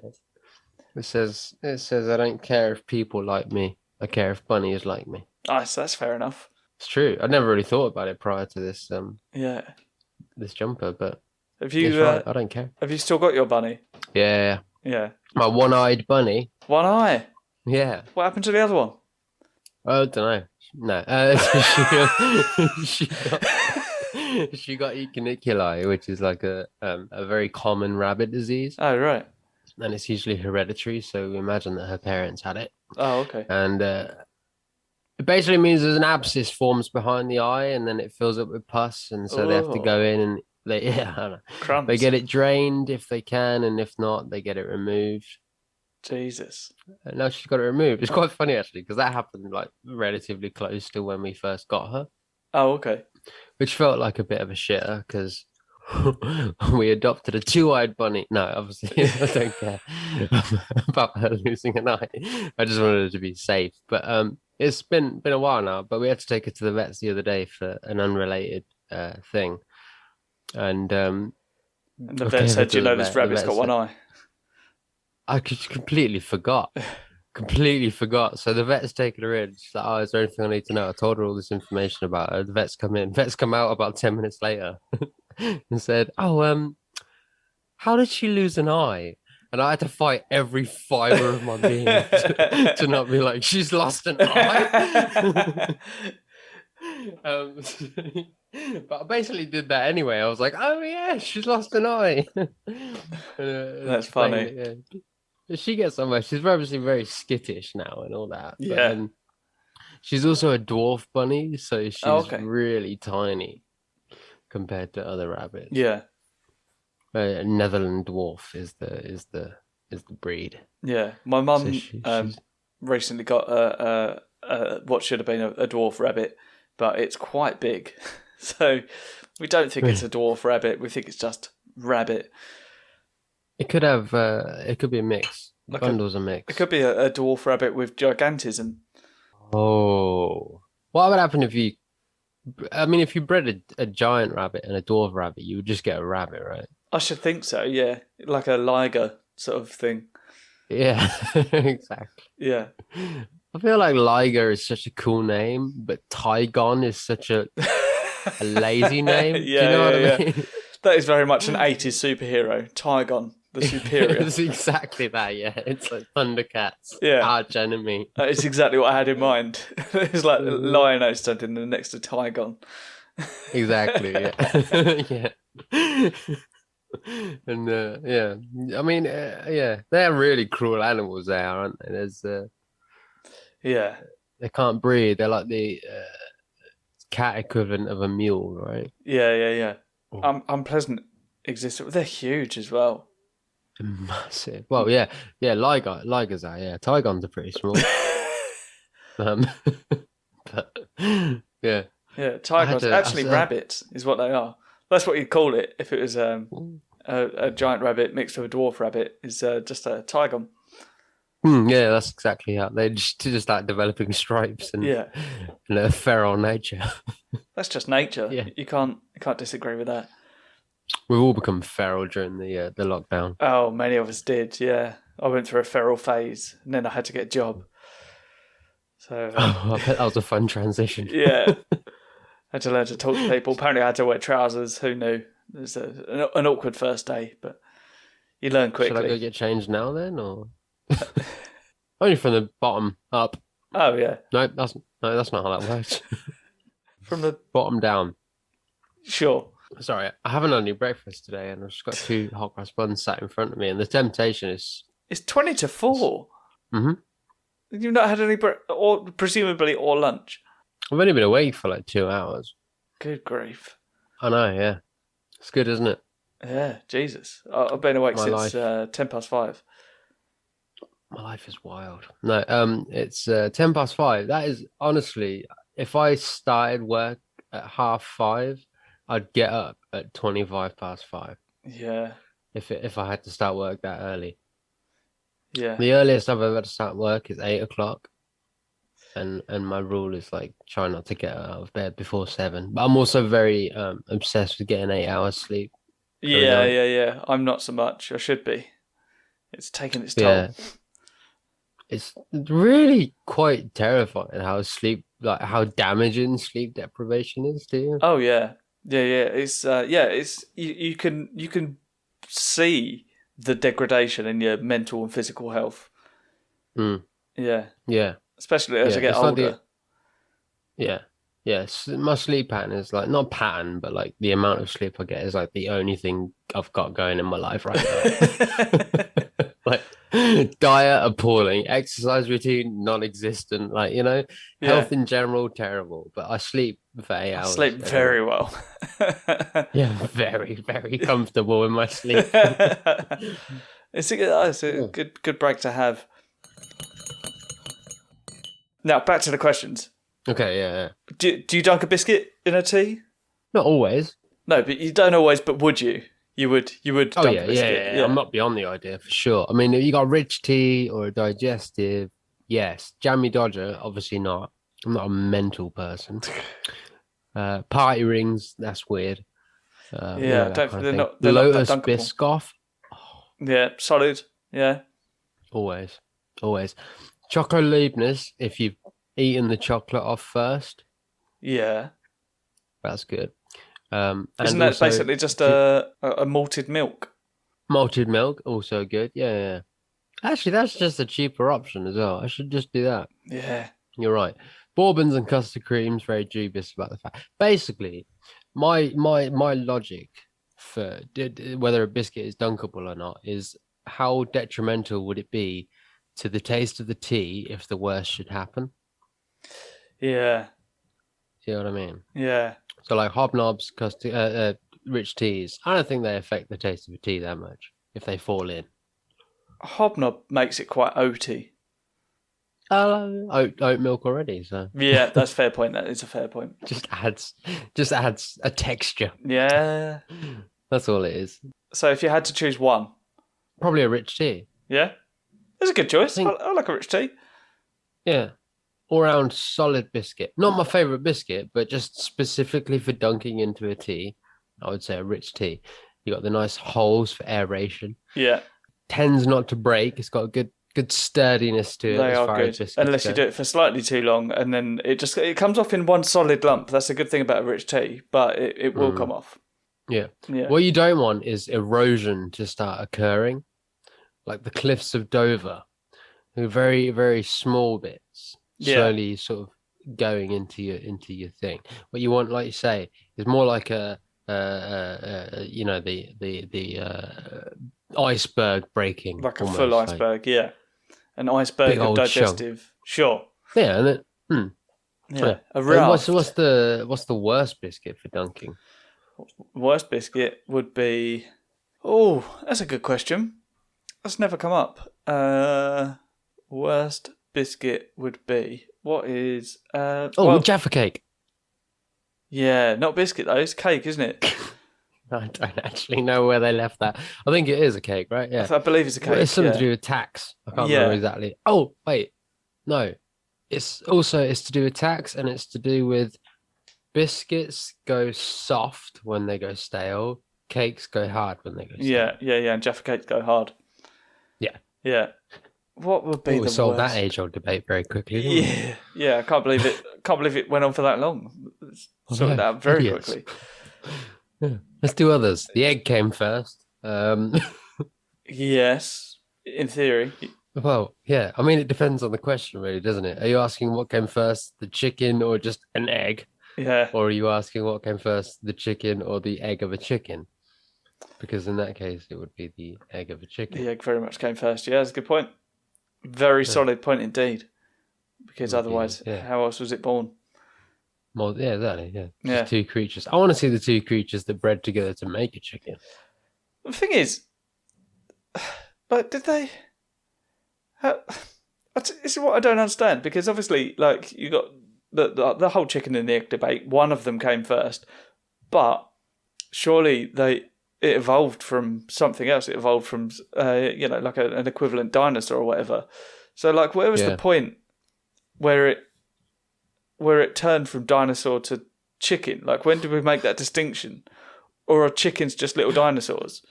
It says I don't care if people like me. I care if bunnies like me. Nice, that's fair enough. It's true. I'd never really thought about it prior to this this jumper, but have you right. I don't care. Have you still got your bunny? Yeah. Yeah. My one-eyed bunny. One eye? Yeah. What happened to the other one? Oh, I don't know. No, she got echiniculi, which is like a very common rabbit disease. Oh, right. And it's usually hereditary, so we imagine that her parents had it. Oh, okay. And it basically means there's an abscess forms behind the eye, and then it fills up with pus, and so they have to go in and I don't know. Crumbs. They get it drained if they can, and if not, they get it removed. Jesus. And now she's got it removed. It's quite funny actually, because that happened like relatively close to when we first got her. Oh, okay. Which felt like a bit of a shitter because we adopted a two-eyed bunny. No, obviously I don't care about her losing an eye. I just wanted her to be safe. But it's been a while now. But we had to take her to the vets the other day for an unrelated thing. And the vet said, this rabbit's got one eye. I completely forgot. So the vet's taken her in. She's like, "Oh, is there anything I need to know?" I told her all this information about her. The vet's come in. Vet's come out about 10 minutes later and said, "Oh, how did she lose an eye?" And I had to fight every fiber of my being to not be like, "She's lost an eye." But I basically did that anyway. I was like, "Oh yeah, she's lost an eye." That's funny. She gets somewhere. She's obviously very skittish now and all that. Yeah. But, she's also a dwarf bunny, so she's really tiny compared to other rabbits. Yeah. Netherland dwarf is the breed. Yeah. My mum recently got what should have been a dwarf rabbit, but it's quite big. So we don't think it's a dwarf rabbit. We think it's just rabbit. It could have. It could be a mix. Like Bundle's a mix. It could be a dwarf rabbit with gigantism. Oh, what would happen if you? I mean, if you bred a giant rabbit and a dwarf rabbit, you would just get a rabbit, right? I should think so. Yeah, like a liger sort of thing. Yeah, exactly. Yeah. I feel like liger is such a cool name, but Tygon is such a lazy name. Yeah, do you know what I mean? That is very much an 80s superhero. Tygon, the superior. It's exactly that, yeah. It's like Thundercats, arch enemy. It's exactly what I had in mind. It's like Lion-O standing next to Tygon. Exactly, yeah. Yeah. And yeah, I mean, yeah, they're really cruel animals. They are, aren't they? There's yeah, they can't breed. They're like the cat equivalent of a mule, right? Yeah. Unpleasant existence. They're huge as well. Massive. Well, Liger's are, yeah. Tigons are pretty small. Um, but yeah, Yeah, I had tigers. to. Actually, rabbits is what they are. That's what you'd call it if it was a giant rabbit mixed with a dwarf rabbit. Is just a tigon. Yeah, that's exactly how they just like developing stripes Yeah, and a feral nature. that's just nature. Yeah, You can't disagree with that. we've all become feral during the lockdown. Oh, many of us did. Yeah, I went through a feral phase, and then I had to get a job. So I bet that was a fun transition. yeah, I had to learn to talk to people. Apparently, I had to wear trousers. Who knew? It was an awkward first day, but you learn Should I go quickly. get changed now then, or only from the bottom up? Oh yeah, No, that's not how that works. from the Bottom down. sure. Sorry, I haven't had any breakfast today, and I've just got two hot cross buns sat in front of me, and the temptation is. It's 20 to 4. Hmm You've not had any, or presumably, or lunch. I've only been awake for like 2 hours. Good grief. I know, yeah. It's good, isn't it? Yeah, Jesus. I've been awake My since life. 5:10. My life is wild. No, it's 5:10. That is honestly, if I started work at 5:30, I'd get up at 5:25. Yeah, If I had to start work that early. yeah. The earliest I've ever had to start work is 8 o'clock. And my rule is like try not to get out of bed before 7. But I'm also very obsessed with getting 8 hours sleep. Yeah, yeah, yeah. I'm not so much. I should be. It's taken its toll. Yeah. It's really quite terrifying how how damaging sleep deprivation is to you. Oh yeah, yeah, yeah. It's you can see the degradation in your mental and physical health. Mm. Yeah, Yeah, especially as yeah. I get It's like older. yeah, yeah. My sleep pattern is like not pattern, but like the amount of sleep I get is like the only thing I've got going in my life right now. Like diet appalling, exercise routine non-existent, like Yeah, health in general terrible, but I sleep for eight I hours sleep every very night. well. Yeah, very, very comfortable in my sleep. It's a Yeah. good break to have. Now back to the questions. Okay, yeah. Do you dunk a biscuit in a tea? Not always. No, but you don't always. But would you? You would Oh dunk yeah, a yeah, biscuit. yeah. I'm not beyond the idea for sure. I mean, if you got rich tea or a digestive, yes. Jammy Dodger, obviously not. I'm not a mental person. Party rings, that's weird. Yeah, That don't kind of they're thing. not they're not that Lotus dunkable. Biscoff, Yeah, solid. Yeah, always, always. Choco Leibniz, if you've eaten the chocolate off first, yeah. that's good. Isn't And that also basically just a malted milk? malted milk, also good. Yeah, yeah, yeah. Actually, that's just a cheaper option as well. I should just do that. Yeah, You're right. Bourbons and custard creams, very dubious about the fact. Basically, my logic for whether a biscuit is dunkable or not is how detrimental would it be to the taste of the tea if the worst should happen? yeah, See what I mean? yeah. So like hobnobs, custard, rich teas. I don't think they affect the taste of a tea that much if they fall in. Hobnob makes it quite oaty. Oat milk already, so Yeah, that's a fair point. That is a fair point. just adds a texture. Yeah. That's all it is. So if you had to choose one, Probably a rich tea. yeah, that's a good choice. I think- I like a rich tea. Yeah. All round solid biscuit. Not my favorite biscuit, but just specifically for dunking into a tea, I would say a rich tea. You got the nice holes for aeration. Yeah, Tends not to break. It's got a good sturdiness to it they as are far as good. biscuits Unless you go. do it for slightly too long, and then it comes off in one solid lump. That's a good thing about a rich tea, but it will come off. Yeah. Yeah. What you don't want is erosion to start occurring, like the cliffs of Dover. They're very, very small bits, Yeah. slowly sort of going into your thing. What you want, like you say, is more like the iceberg breaking, Like a almost, full like- iceberg, yeah. An iceberg Big of old chunk. digestive. Sure. Yeah, and it, Yeah. yeah. A And raft. what's the worst biscuit for dunking? Worst biscuit would be. Oh, that's a good question. That's never come up. Worst biscuit would be what is? Jaffa cake. Yeah, not biscuit though. It's cake, isn't it? I don't actually know where they left that. I think it is a cake, right? Yeah, I believe it's a cake. Well, it's something to do with tax. I can't remember exactly. Oh, wait, no. It's to do with tax, and it's to do with biscuits go soft when they go stale. Cakes go hard when they go stale. Yeah. And Jaffa cakes go hard. Yeah. What would be the worst? Solved that age-old debate very quickly. Yeah. I can't believe it. Can't believe it went on for that long. Sorted out very quickly. Yeah. Let's do others. The egg came first. Yes, in theory. Well, yeah. I mean, it depends on the question, really, doesn't it? Are you asking what came first, the chicken or just an egg? Yeah. Or are you asking what came first, the chicken or the egg of a chicken? Because in that case, it would be the egg of a chicken. The egg very much came first. Yeah, that's a good point. Very solid point indeed. Because otherwise, how else was it born? Well, yeah, exactly. Yeah. Just two creatures. I want to see the two creatures that bred together to make a chicken. The thing is, but did they? This is what I don't understand. Because obviously, like, you got the whole chicken and the egg debate. One of them came first, but surely it evolved from something else. It evolved from like an equivalent dinosaur or whatever. So like, where was the point where it turned from dinosaur to chicken? Like, when did we make that distinction? Or are chickens just little dinosaurs?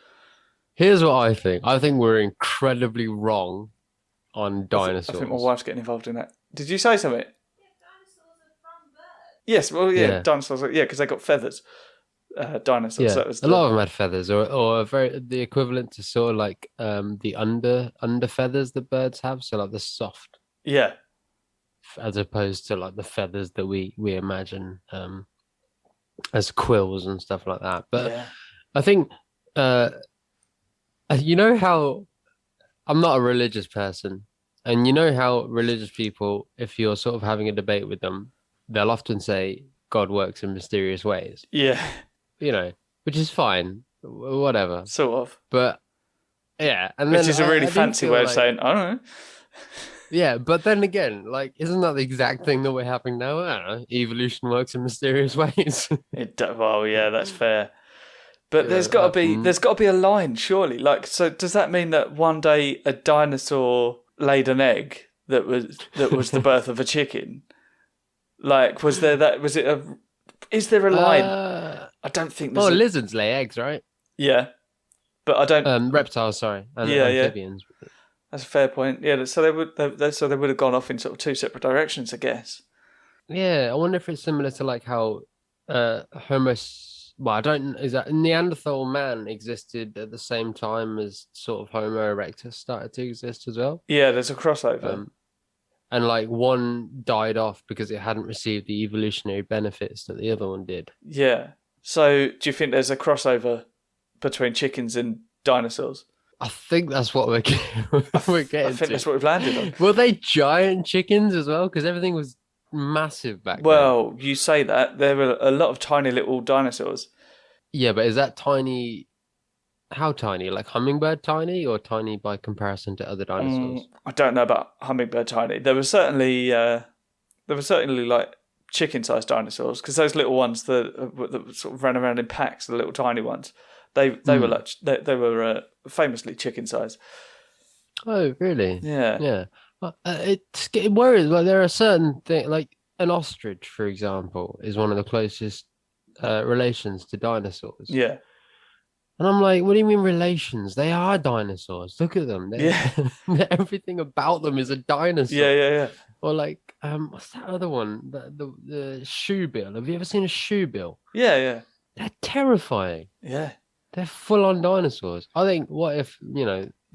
Here's what I think. I think we're incredibly wrong on dinosaurs. I think my wife's getting involved in that. Did you say something? Dinosaurs are from birds. Yes, well, dinosaurs. Because they got feathers. Dinosaurs. Yeah, So that was a lot of them had feathers, or the equivalent to sort of like the under feathers that birds have. So like the soft. Yeah. As opposed to like the feathers that we imagine as quills and stuff like that. But I think you know how I'm not a religious person, and you know how religious people, if you're sort of having a debate with them, they'll often say God works in mysterious ways. Yeah. Which is fine, whatever. Sort of. But yeah, and which is a really fancy way of saying, I don't know. Yeah, but then again, like, isn't that the exact thing that we're having now? I don't know. Evolution works in mysterious ways. Well, yeah, that's fair. But there's got to be a line, surely. Like, so does that mean that one day a dinosaur laid an egg that was the birth of a chicken? Like, is there a line? I don't think there's lizards lay eggs, right? Yeah. But I don't reptiles, sorry. And amphibians. That's a fair point. Yeah, so they would have gone off in sort of two separate directions, I guess. Yeah, I wonder if it's similar to like how is that Neanderthal man existed at the same time as sort of Homo erectus started to exist as well? Yeah, there's a crossover. And like one died off because it hadn't received the evolutionary benefits that the other one did. Yeah. So do you think there's a crossover between chickens and dinosaurs? I think that's what we're getting I think that's what we've landed on. Were they giant chickens as well? Because everything was massive back then. Well, you say that. There were a lot of tiny little dinosaurs. Yeah, but is that tiny? How tiny? Like hummingbird tiny, or tiny by comparison to other dinosaurs? I don't know about hummingbird tiny. There were certainly like chicken-sized dinosaurs, because those little ones that sort of ran around in packs, the little tiny ones, they were famously chicken-sized. Oh, really? Yeah. Yeah. It worries. Like, there are certain things, like an ostrich, for example, is one of the closest relations to dinosaurs. Yeah. And I'm like, what do you mean relations? They are dinosaurs. Look at them. Everything about them is a dinosaur. Yeah. Or like, what's that other one? The shoebill. Have you ever seen a shoebill? Yeah. They're terrifying. Yeah. They're full-on dinosaurs. I think, what if,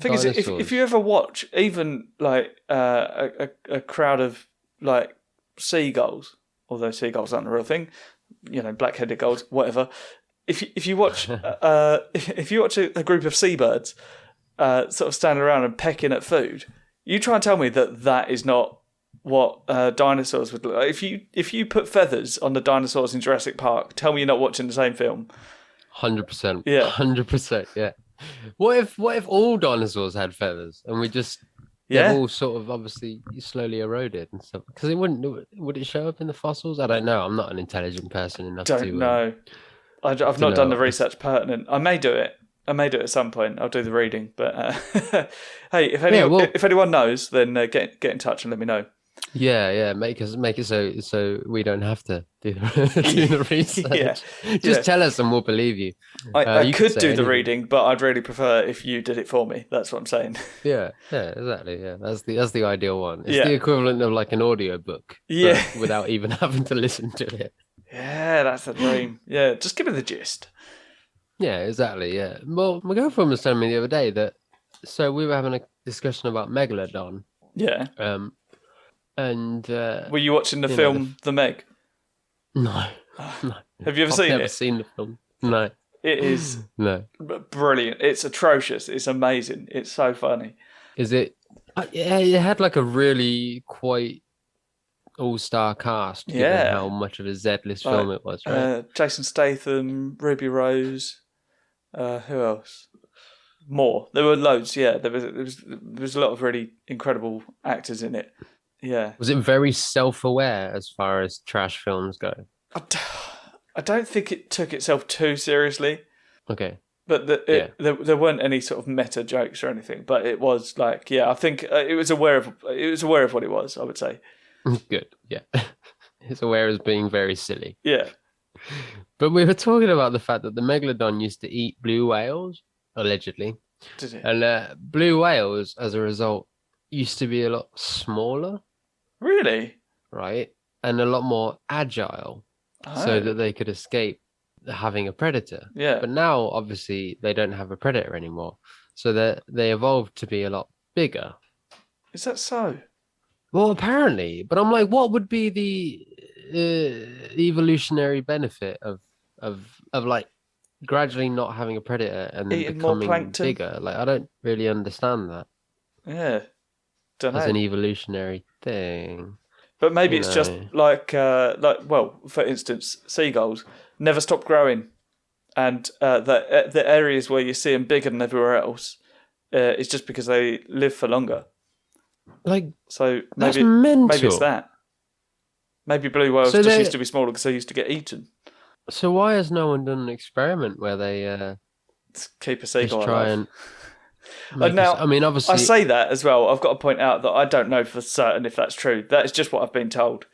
thing is, if you ever watch even like a crowd of like seagulls, although seagulls aren't a real thing, black-headed gulls, whatever. If you watch if you watch a group of seabirds sort of standing around and pecking at food, you try and tell me that is not what dinosaurs would look like. If you put feathers on the dinosaurs in Jurassic Park, tell me you're not watching the same film. 100%. Yeah. 100%. Yeah. What if all dinosaurs had feathers and they've Yeah, all sort of obviously slowly eroded and stuff? Because it wouldn't would it show up in the fossils? I don't know. I'm not an intelligent person enough don't know. I've to not done know. the research pertinent. I may do it. I may do it at some point. I'll do the reading. But hey, Yeah, well, if anyone knows, then get in touch and let me know. yeah. Make it so we don't have to do the research. Yeah, Just yeah. tell us and we'll believe you. I You could say do the anything. reading, but I'd really prefer if you did it for me. That's what I'm saying. Yeah, exactly. Yeah, that's the ideal one. It's Yeah. the equivalent of like an audio book, Yeah. but without even having to listen to it. Yeah, that's the dream. Yeah, just give me the gist. Yeah, exactly. Yeah. Well, my girlfriend was telling me the other day that so we were having a discussion about Megalodon. Yeah. And Were you watching the you know, film The Meg? no, no. Have you ever I've seen never it? seen the film. No, It is no. brilliant. It's atrocious. It's amazing. It's so funny. Is it? Yeah, it had like a really quite all-star cast, given Yeah. how much of a Z-list film it was, right? Jason Statham, Ruby Rose. Who else? More. There were loads. Yeah, there was a lot of really incredible actors in it. Yeah. Was it very self-aware as far as trash films go? I don't think it took itself too seriously, Okay. but there weren't any sort of meta jokes or anything. But it was like, yeah, I think it was aware of what it was. I would say. Good. Yeah. It's aware as being very silly. Yeah. But we were talking about the fact that the megalodon used to eat blue whales, allegedly. Did it? And blue whales, as a result, used to be a lot smaller, Really? right? And a lot more agile, so Oh. that they could escape having a predator. Yeah. But now, obviously, they don't have a predator anymore. So they evolved to be a lot bigger. Is that so? Well, apparently. But I'm like, what would be the evolutionary benefit of like gradually not having a predator and then Eating more becoming plankton? bigger? Like, I don't really understand that Yeah. Don't know. as an evolutionary thing. But maybe You it's just know. like well, for instance, seagulls never stop growing, and the areas where you see them bigger than everywhere else is just because they live for longer. Like, So that's maybe mental. it's that. Maybe blue whales So just they- used to be smaller because they used to get eaten. So why has no one done an experiment where they Let's keep a just seagull try alive. and make now, I mean, obviously, I say that as well. I've got to point out that I don't know for certain if that's true. That is just what I've been told.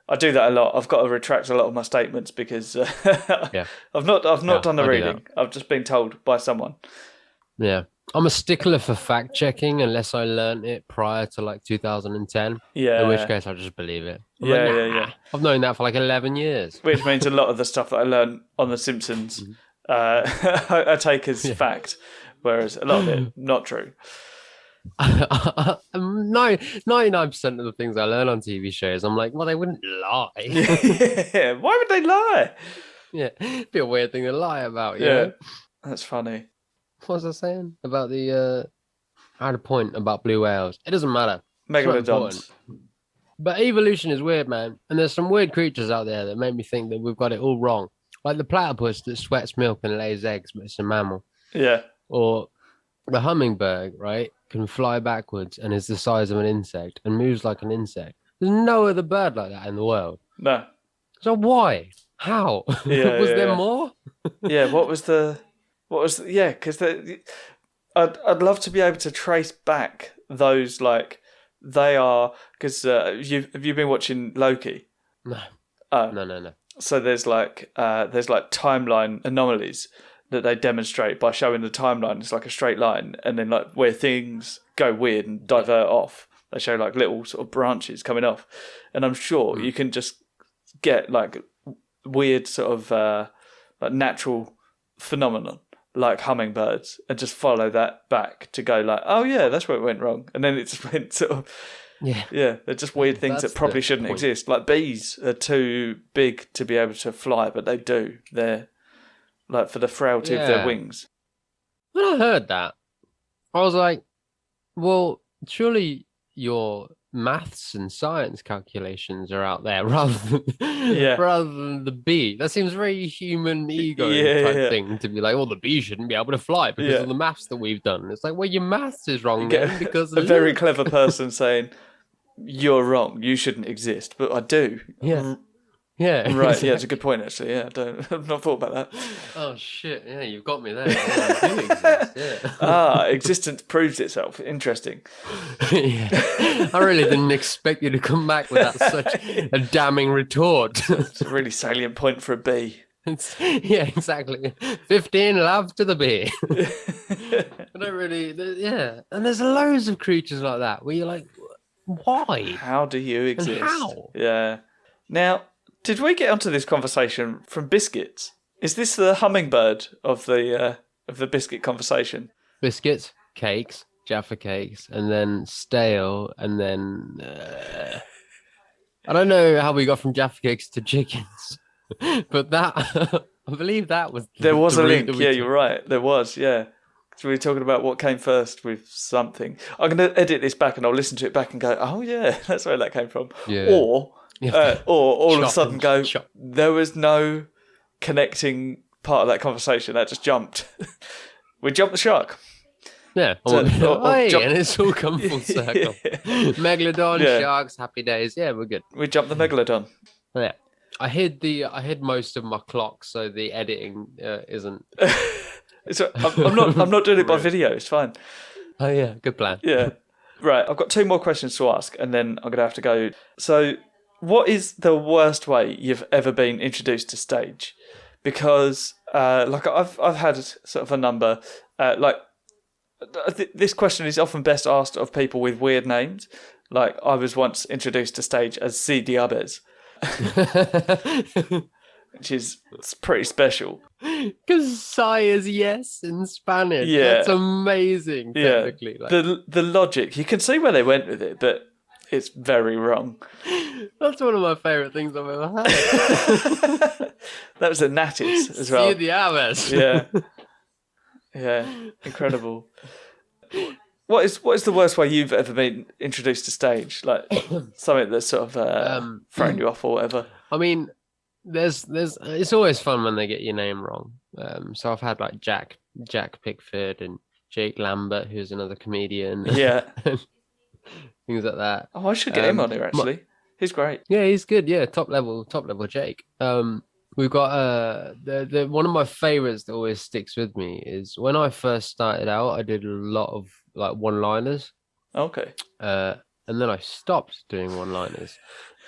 I do that a lot. I've got to retract a lot of my statements because Yeah. I've not done the I do reading. I've just been told by someone. yeah. I'm a stickler for fact checking unless I learned it prior to like 2010. Yeah. In which case, I'll just believe it. I'm Yeah, like, yeah, nah, yeah. I've known that for like 11 years. Which means a lot of the stuff that I learned on The Simpsons I take as fact, whereas a lot of it not true. 99% of the things I learn on TV shows, I'm like, well, they wouldn't lie. Yeah. Why would they lie? Yeah, it'd be a weird thing to lie about. You Yeah. know? That's funny. What was I saying about the? I had a point about blue whales. It doesn't matter. It's not important. Megalodons. But evolution is weird, man. And there's some weird creatures out there that make me think that we've got it all wrong. Like the platypus that sweats milk and lays eggs, but it's a mammal. Yeah. Or the hummingbird, right, can fly backwards and is the size of an insect and moves like an insect. There's no other bird like that in the world. No. So why? How? Yeah, Was there yeah. more? Yeah. Yeah. Because I'd love to be able to trace back those like they are because have you been watching Loki? No. Oh. No. So there's like timeline anomalies that they demonstrate by showing the timeline. It's like a straight line, and then like where things go weird and divert off, they show like little sort of branches coming off. And I'm sure you can just get like weird sort of like natural phenomenon like hummingbirds and just follow that back to go like, oh yeah, that's where it went wrong. And then it just went sort of yeah, they're just weird things That's that probably the shouldn't point. exist. Like bees are too big to be able to fly, but they do. They're like for the frailty of their Yeah. wings. When I heard that, I was like, well, surely your maths and science calculations are out there rather than Yeah. rather than the bee. That seems very human ego Yeah, type yeah. thing to be like, oh, the bee shouldn't be able to fly because Yeah. of the maths that we've done. It's like, well, your maths is wrong Get then because a very look. clever person saying, "You're wrong. You shouldn't exist," but I do. Yeah. Yeah, Right. exactly. Yeah, it's a good point actually. Yeah, I've not thought about that. Oh shit! Yeah, you've got me there. Yeah, you do exist. Yeah. Existence proves itself. Interesting. Yeah. I really didn't expect you to come back with that such a damning retort. It's a really salient point for a bee. Yeah, exactly. 15 love to the bee. I don't really, yeah. And there's loads of creatures like that where you're like, why? How do you exist? And how? Yeah. Now, did we get onto this conversation from biscuits? Is this the hummingbird of the biscuit conversation? Biscuits, cakes, Jaffa cakes, and then stale, and then I don't know how we got from Jaffa cakes to chickens, but that I believe that was There was a route link. that we Yeah, took. you're right. There was. Yeah. So we were talking about what came first with something. I'm going to edit this back and I'll listen to it back and go, oh yeah, that's where that came from. Yeah. Or all of a Chop sudden and go, chop. there was no connecting part of that conversation. That just jumped. We jumped the shark. Yeah, So- Hey, jump- and it's all come full circle. Megalodon, Yeah. sharks, happy days. Yeah, we're good. We jumped the megalodon. Yeah, I hid most of my clocks, so the editing isn't. So I'm not doing it by video. It's fine. Oh yeah, good plan. Yeah. Right. I've got two more questions to ask, and then I'm going to have to go. So, what is the worst way you've ever been introduced to stage? Because, I've had sort of a number. This question is often best asked of people with weird names. Like, I was once introduced to stage as Si Diabez, which is pretty special. Because Sai is yes in Spanish. Yeah. That's amazing. Yeah. Technically, like, The logic, you can see where they went with it, but it's very wrong. that's one of my favorite things I've ever heard. That was the Natties as well. See the hours. Yeah. Yeah. Incredible. What is the worst way you've ever been introduced to stage? Like something that's sort of thrown you off or whatever. I mean, there's it's always fun when they get your name wrong. So I've had like Jack Pickford and Jake Lambert, who's another comedian. Yeah. Things like that. Oh, I should get him on here actually. He's great. Yeah, he's good. Yeah, top level Jake. We've got the one of my favorites that always sticks with me is when I first started out, I did a lot of like one-liners. Okay. And then I stopped doing one-liners.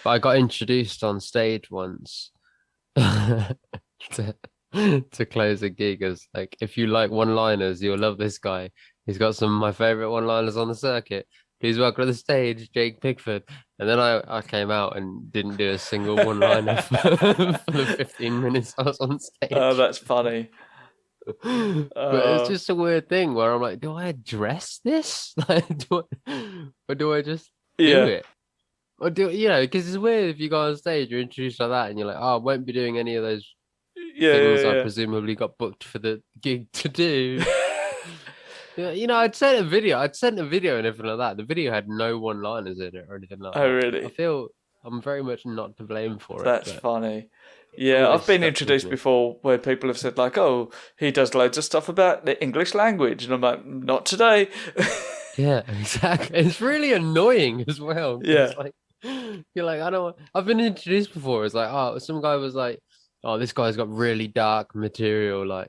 But I got introduced on stage once to close a gig as like, if you like one-liners, you'll love this guy. He's got some of my favorite one-liners on the circuit. Please welcome to the stage, Jake Pickford. And then I came out and didn't do a single one-liner for the 15 minutes I was on stage. Oh, that's funny. But it's just a weird thing where I'm like, do I address this? Like, or do I just do it? Or because it's weird if you go on stage, you're introduced like that, and you're like, oh, I won't be doing any of those things I presumably got booked for the gig to do. I'd sent a video and everything like that. The video had no one-liners in it or anything like that. Oh, really? I feel I'm very much not to blame for it. That's funny. Yeah, I've been introduced before where people have said like, oh, he does loads of stuff about the English language. And I'm like, not today. Yeah, exactly. It's really annoying as well. Yeah. It's like, you're like, I've been introduced before. It's like, oh, some guy was like, oh, this guy's got really dark material. Like,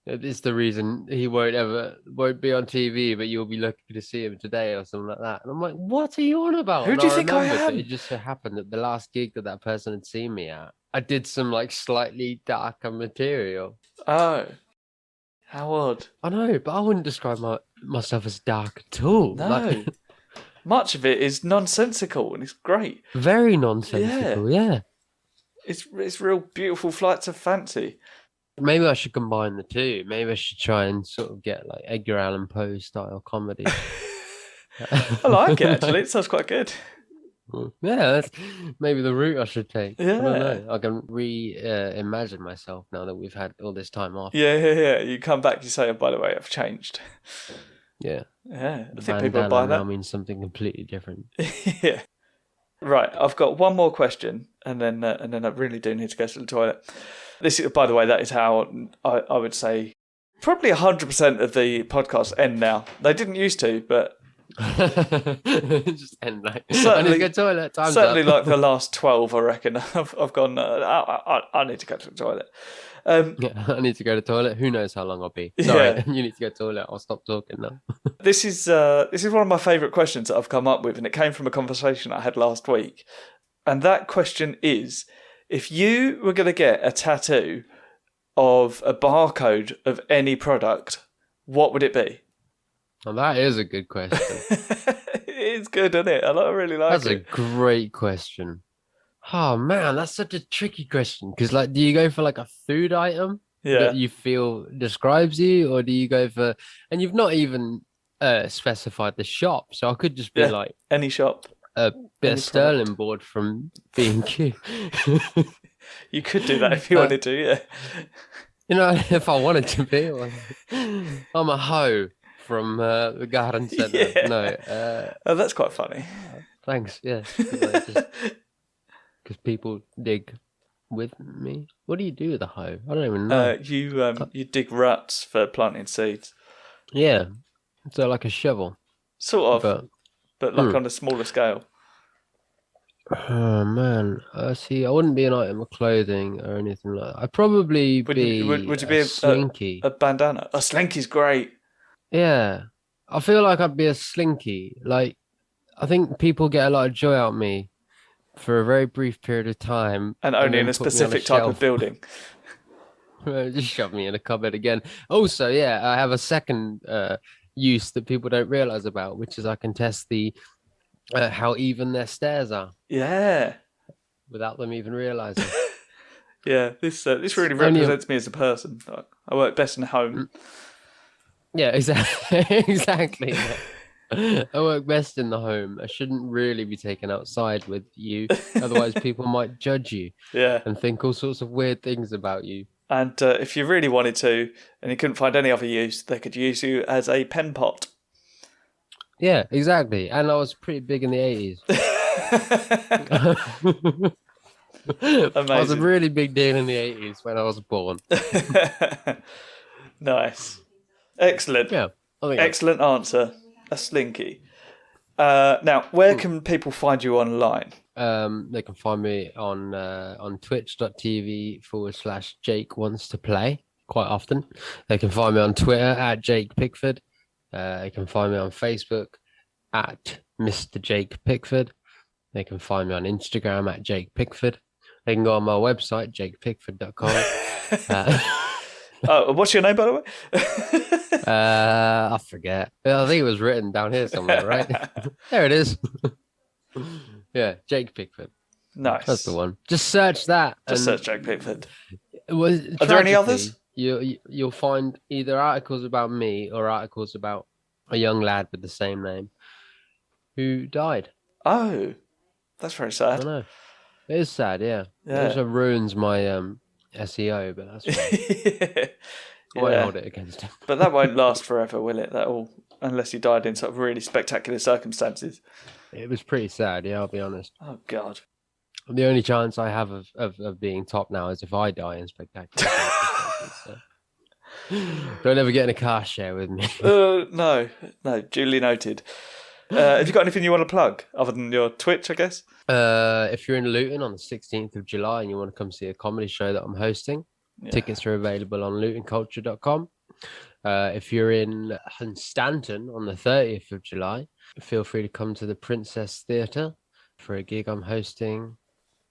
it's the reason he won't be on TV, but you'll be lucky to see him today or something like that. And I'm like, what are you on about? Who do you think I remembered am? that It just so happened that the last gig that person had seen me at, I did some like slightly darker material. Oh, how odd. I know, but I wouldn't describe myself as dark at all. No. Like, Much of it is nonsensical and it's great. very nonsensical, yeah. It's real beautiful flights of fancy. Maybe I should combine the two. Maybe I should try and sort of get like Edgar Allan Poe style comedy. I like it actually. It sounds quite good. Yeah, that's maybe the route I should take. Yeah. I don't know. I can imagine myself now that we've had all this time off. Yeah. You come back, you say, oh, by the way, I've changed. Yeah. Yeah, I think people will Bandana buy now that. means something completely different. Yeah. Right, I've got one more question, and then I really do need to go to the toilet. This, by the way, that is how I would say probably 100% of the podcasts end now. They didn't used to, but Just end like, I need to certainly, go to the toilet. Time's certainly up. like the last 12, I reckon. I've gone. I need to go to the toilet. Yeah, I need to go to the toilet. Who knows how long I'll be? Sorry, Yeah. you need to go to the toilet. I'll stop talking now. This is one of my favourite questions that I've come up with, and it came from a conversation I had last week. And that question is: if you were going to get a tattoo of a barcode of any product, what would it be? Well, that is a good question. It is good, isn't it? I really like That's it. a great question. Oh man, that's such a tricky question. Because like, do you go for like a food item that you feel describes you, or do you go for? And you've not even specified the shop, so I could just be like any shop, a bit any of Sterling board from B&Q. You could do that if you wanted to, yeah. You know, if I wanted to be, I'm a hoe from the garden centre. Yeah. No, Oh, that's quite funny. Thanks. Yeah, because people dig with me. What do you do with a hoe? I don't even know. You dig ruts for planting seeds. Yeah, so like a shovel, sort of, but like on a smaller scale. Oh man, see, I wouldn't be an item of clothing or anything like that. I'd probably Would be you be a slinky. A bandana? A slinky's great. Yeah, I feel like I'd be a slinky. Like, I think people get a lot of joy out of me for a very brief period of time, and only in a specific type of building. Just shove me in a cupboard again. Also, yeah, I have a second use that people don't realize about, which is I can test the how even their stairs are. Yeah. Without them even realizing. Yeah, this really represents me as a person. I work best in home. Yeah, exactly. Exactly. I work best in the home. I shouldn't really be taken outside with you. Otherwise, people might judge you. Yeah. And think all sorts of weird things about you. And if you really wanted to, and you couldn't find any other use, they could use you as a pen pot. Yeah, exactly. And I was pretty big in the 80s. Amazing. I was a really big deal in the 80s when I was born. Nice. Excellent. Yeah. Excellent answer. A slinky. Now, where can people find you online? They can find me on twitch.tv/Jake wants to play quite often. They can find me on Twitter at Jake Pickford. They can find me on Facebook at Mr. Jake Pickford. They can find me on Instagram at Jake Pickford. They can go on my website, jakepickford.com. What's your name, by the way? I forget. I think it was written down here somewhere, right? There it is. Yeah, Jake Pickford. Nice. That's the one. Just search that. Just search Jake Pickford. Are there any others? You'll find either articles about me or articles about a young lad with the same name who died. Oh, that's very sad. I know. It is sad, yeah. It also ruins my SEO, but that's fine. I won't hold it against him. But that won't last forever, will it? Unless he died in sort of really spectacular circumstances. It was pretty sad, yeah, I'll be honest. Oh, God. The only chance I have of being top now is if I die in spectacular circumstances. So. Don't ever get in a car share with me. No, duly noted. Have you got anything you want to plug other than your Twitch, I guess? If you're in Luton on the 16th of July and you want to come see a comedy show that I'm hosting, tickets are available on lutonculture.com. If you're in Stanton on the 30th of July, feel free to come to the Princess Theatre for a gig I'm hosting.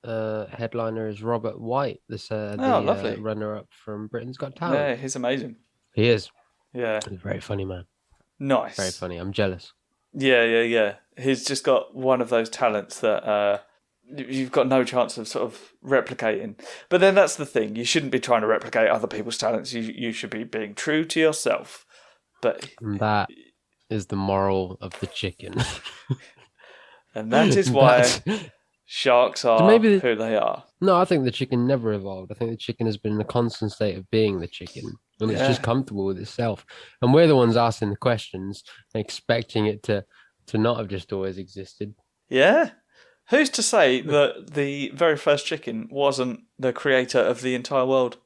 Headliner is Robert White, the runner-up from Britain's Got Talent. Yeah, he's amazing. He is. Yeah. He's a very funny man. Nice. Very funny. I'm jealous. Yeah. He's just got one of those talents that you've got no chance of sort of replicating. But then that's the thing. You shouldn't be trying to replicate other people's talents. You should be being true to yourself. And that is the moral of the chicken. And that is why sharks are who they are. No, I think the chicken never evolved. I think the chicken has been in a constant state of being the chicken And it's just comfortable with itself. And we're the ones asking the questions, expecting it to not have just always existed. Yeah. Who's to say that the very first chicken wasn't the creator of the entire world?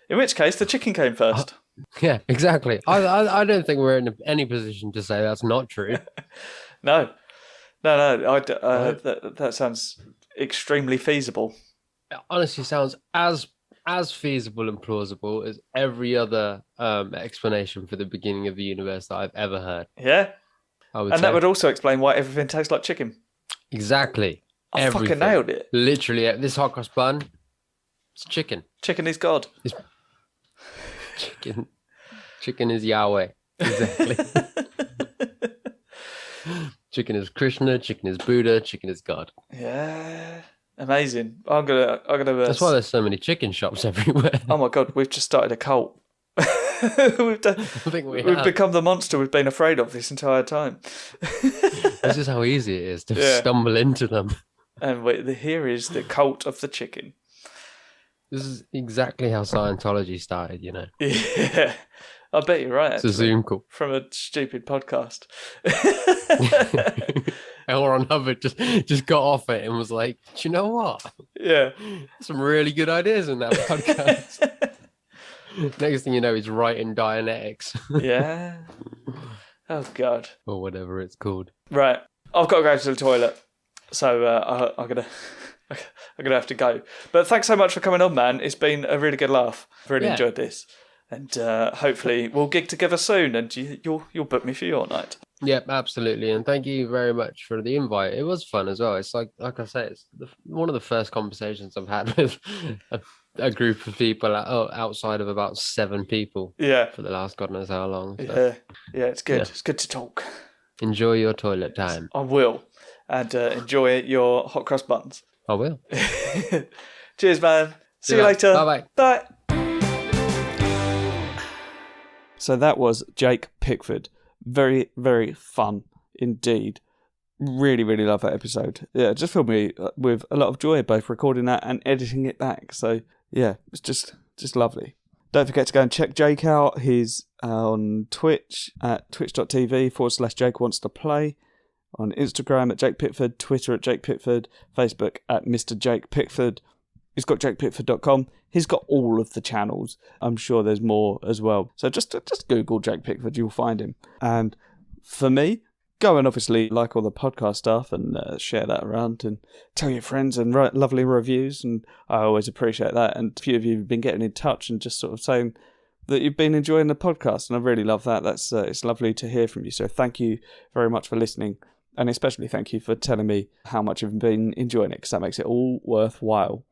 In which case, the chicken came first. Yeah, exactly. I don't think we're in any position to say that's not true. No. That sounds extremely feasible. It honestly sounds as feasible and plausible as every other explanation for the beginning of the universe that I've ever heard. Yeah. That would also explain why everything tastes like chicken. Exactly. I fucking nailed it. Literally, this hot cross bun, it's chicken. Chicken is God. It's chicken is Yahweh. Exactly. Chicken is Krishna, chicken is Buddha, chicken is God. Yeah. Amazing. I'm gonna That's why there's so many chicken shops everywhere. Oh my God, we've just started a cult. We've become the monster we've been afraid of this entire time. This is how easy it is to stumble into them. And here is the cult of the chicken. This is exactly how Scientology started, you know. Yeah, I bet you're right. It's a Zoom call from a stupid podcast. L. Ron Hubbard just got off it and was like, "Do you know what? Yeah, some really good ideas in that podcast." Next thing you know, he's writing Dianetics. Yeah. Oh God. Or whatever it's called. Right, I've got to go to the toilet, so I'm gonna have to go. But thanks so much for coming on, man. It's been a really good laugh. Really enjoyed this, and hopefully we'll gig together soon. And you'll book me for your night. Yep, absolutely. And thank you very much for the invite. It was fun as well. It's like I say, it's one of the first conversations I've had with a group of people outside of about 7 people. Yeah. For the last God knows how long. So. Yeah, it's good. Yeah. It's good to talk. Enjoy your toilet time. I will. And enjoy your hot cross buns. I will. Cheers, man. See you later. Bye-bye. Bye. So that was Jake Pickford. Very, very fun indeed. Really, really love that episode. Yeah, it just filled me with a lot of joy, both recording that and editing it back. So yeah, it's just lovely. Don't forget to go and check Jake out. He's on Twitch at twitch.tv/Jake wants to play. On Instagram at Jake Pickford, Twitter at Jake Pickford, Facebook at Mr. Jake Pickford. He's got jakepickford.com. He's got all of the channels. I'm sure there's more as well. So just Google Jake Pickford, you'll find him. And for me, go and obviously like all the podcast stuff and share that around and tell your friends and write lovely reviews. And I always appreciate that. And a few of you have been getting in touch and just sort of saying that you've been enjoying the podcast. And I really love that. That's it's lovely to hear from you. So thank you very much for listening. And especially thank you for telling me how much you've been enjoying it, because that makes it all worthwhile.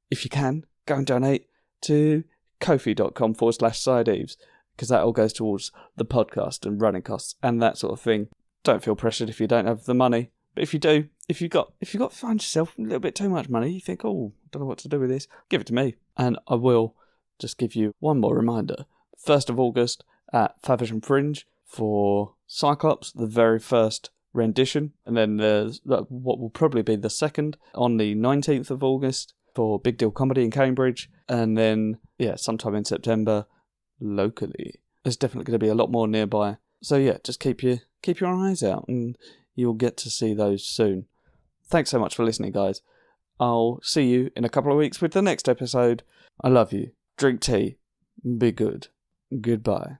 If you can, go and donate to ko-fi.com/Si-Deaves, because that all goes towards the podcast and running costs and that sort of thing. Don't feel pressured if you don't have the money. But if you do, if you've got find yourself a little bit too much money, you think, oh, I don't know what to do with this, give it to me. And I will just give you one more reminder. 1st of August at Faversham Fringe for Si-Clops, the very first rendition, and then there's what will probably be the second on the 19th of August for Big Deal Comedy in Cambridge, and then sometime in September locally. There's definitely going to be a lot more nearby, so just keep your eyes out and you'll get to see those soon. Thanks so much for listening, guys. I'll see you in a couple of weeks with the next episode. I love you. Drink tea. Be good. Goodbye.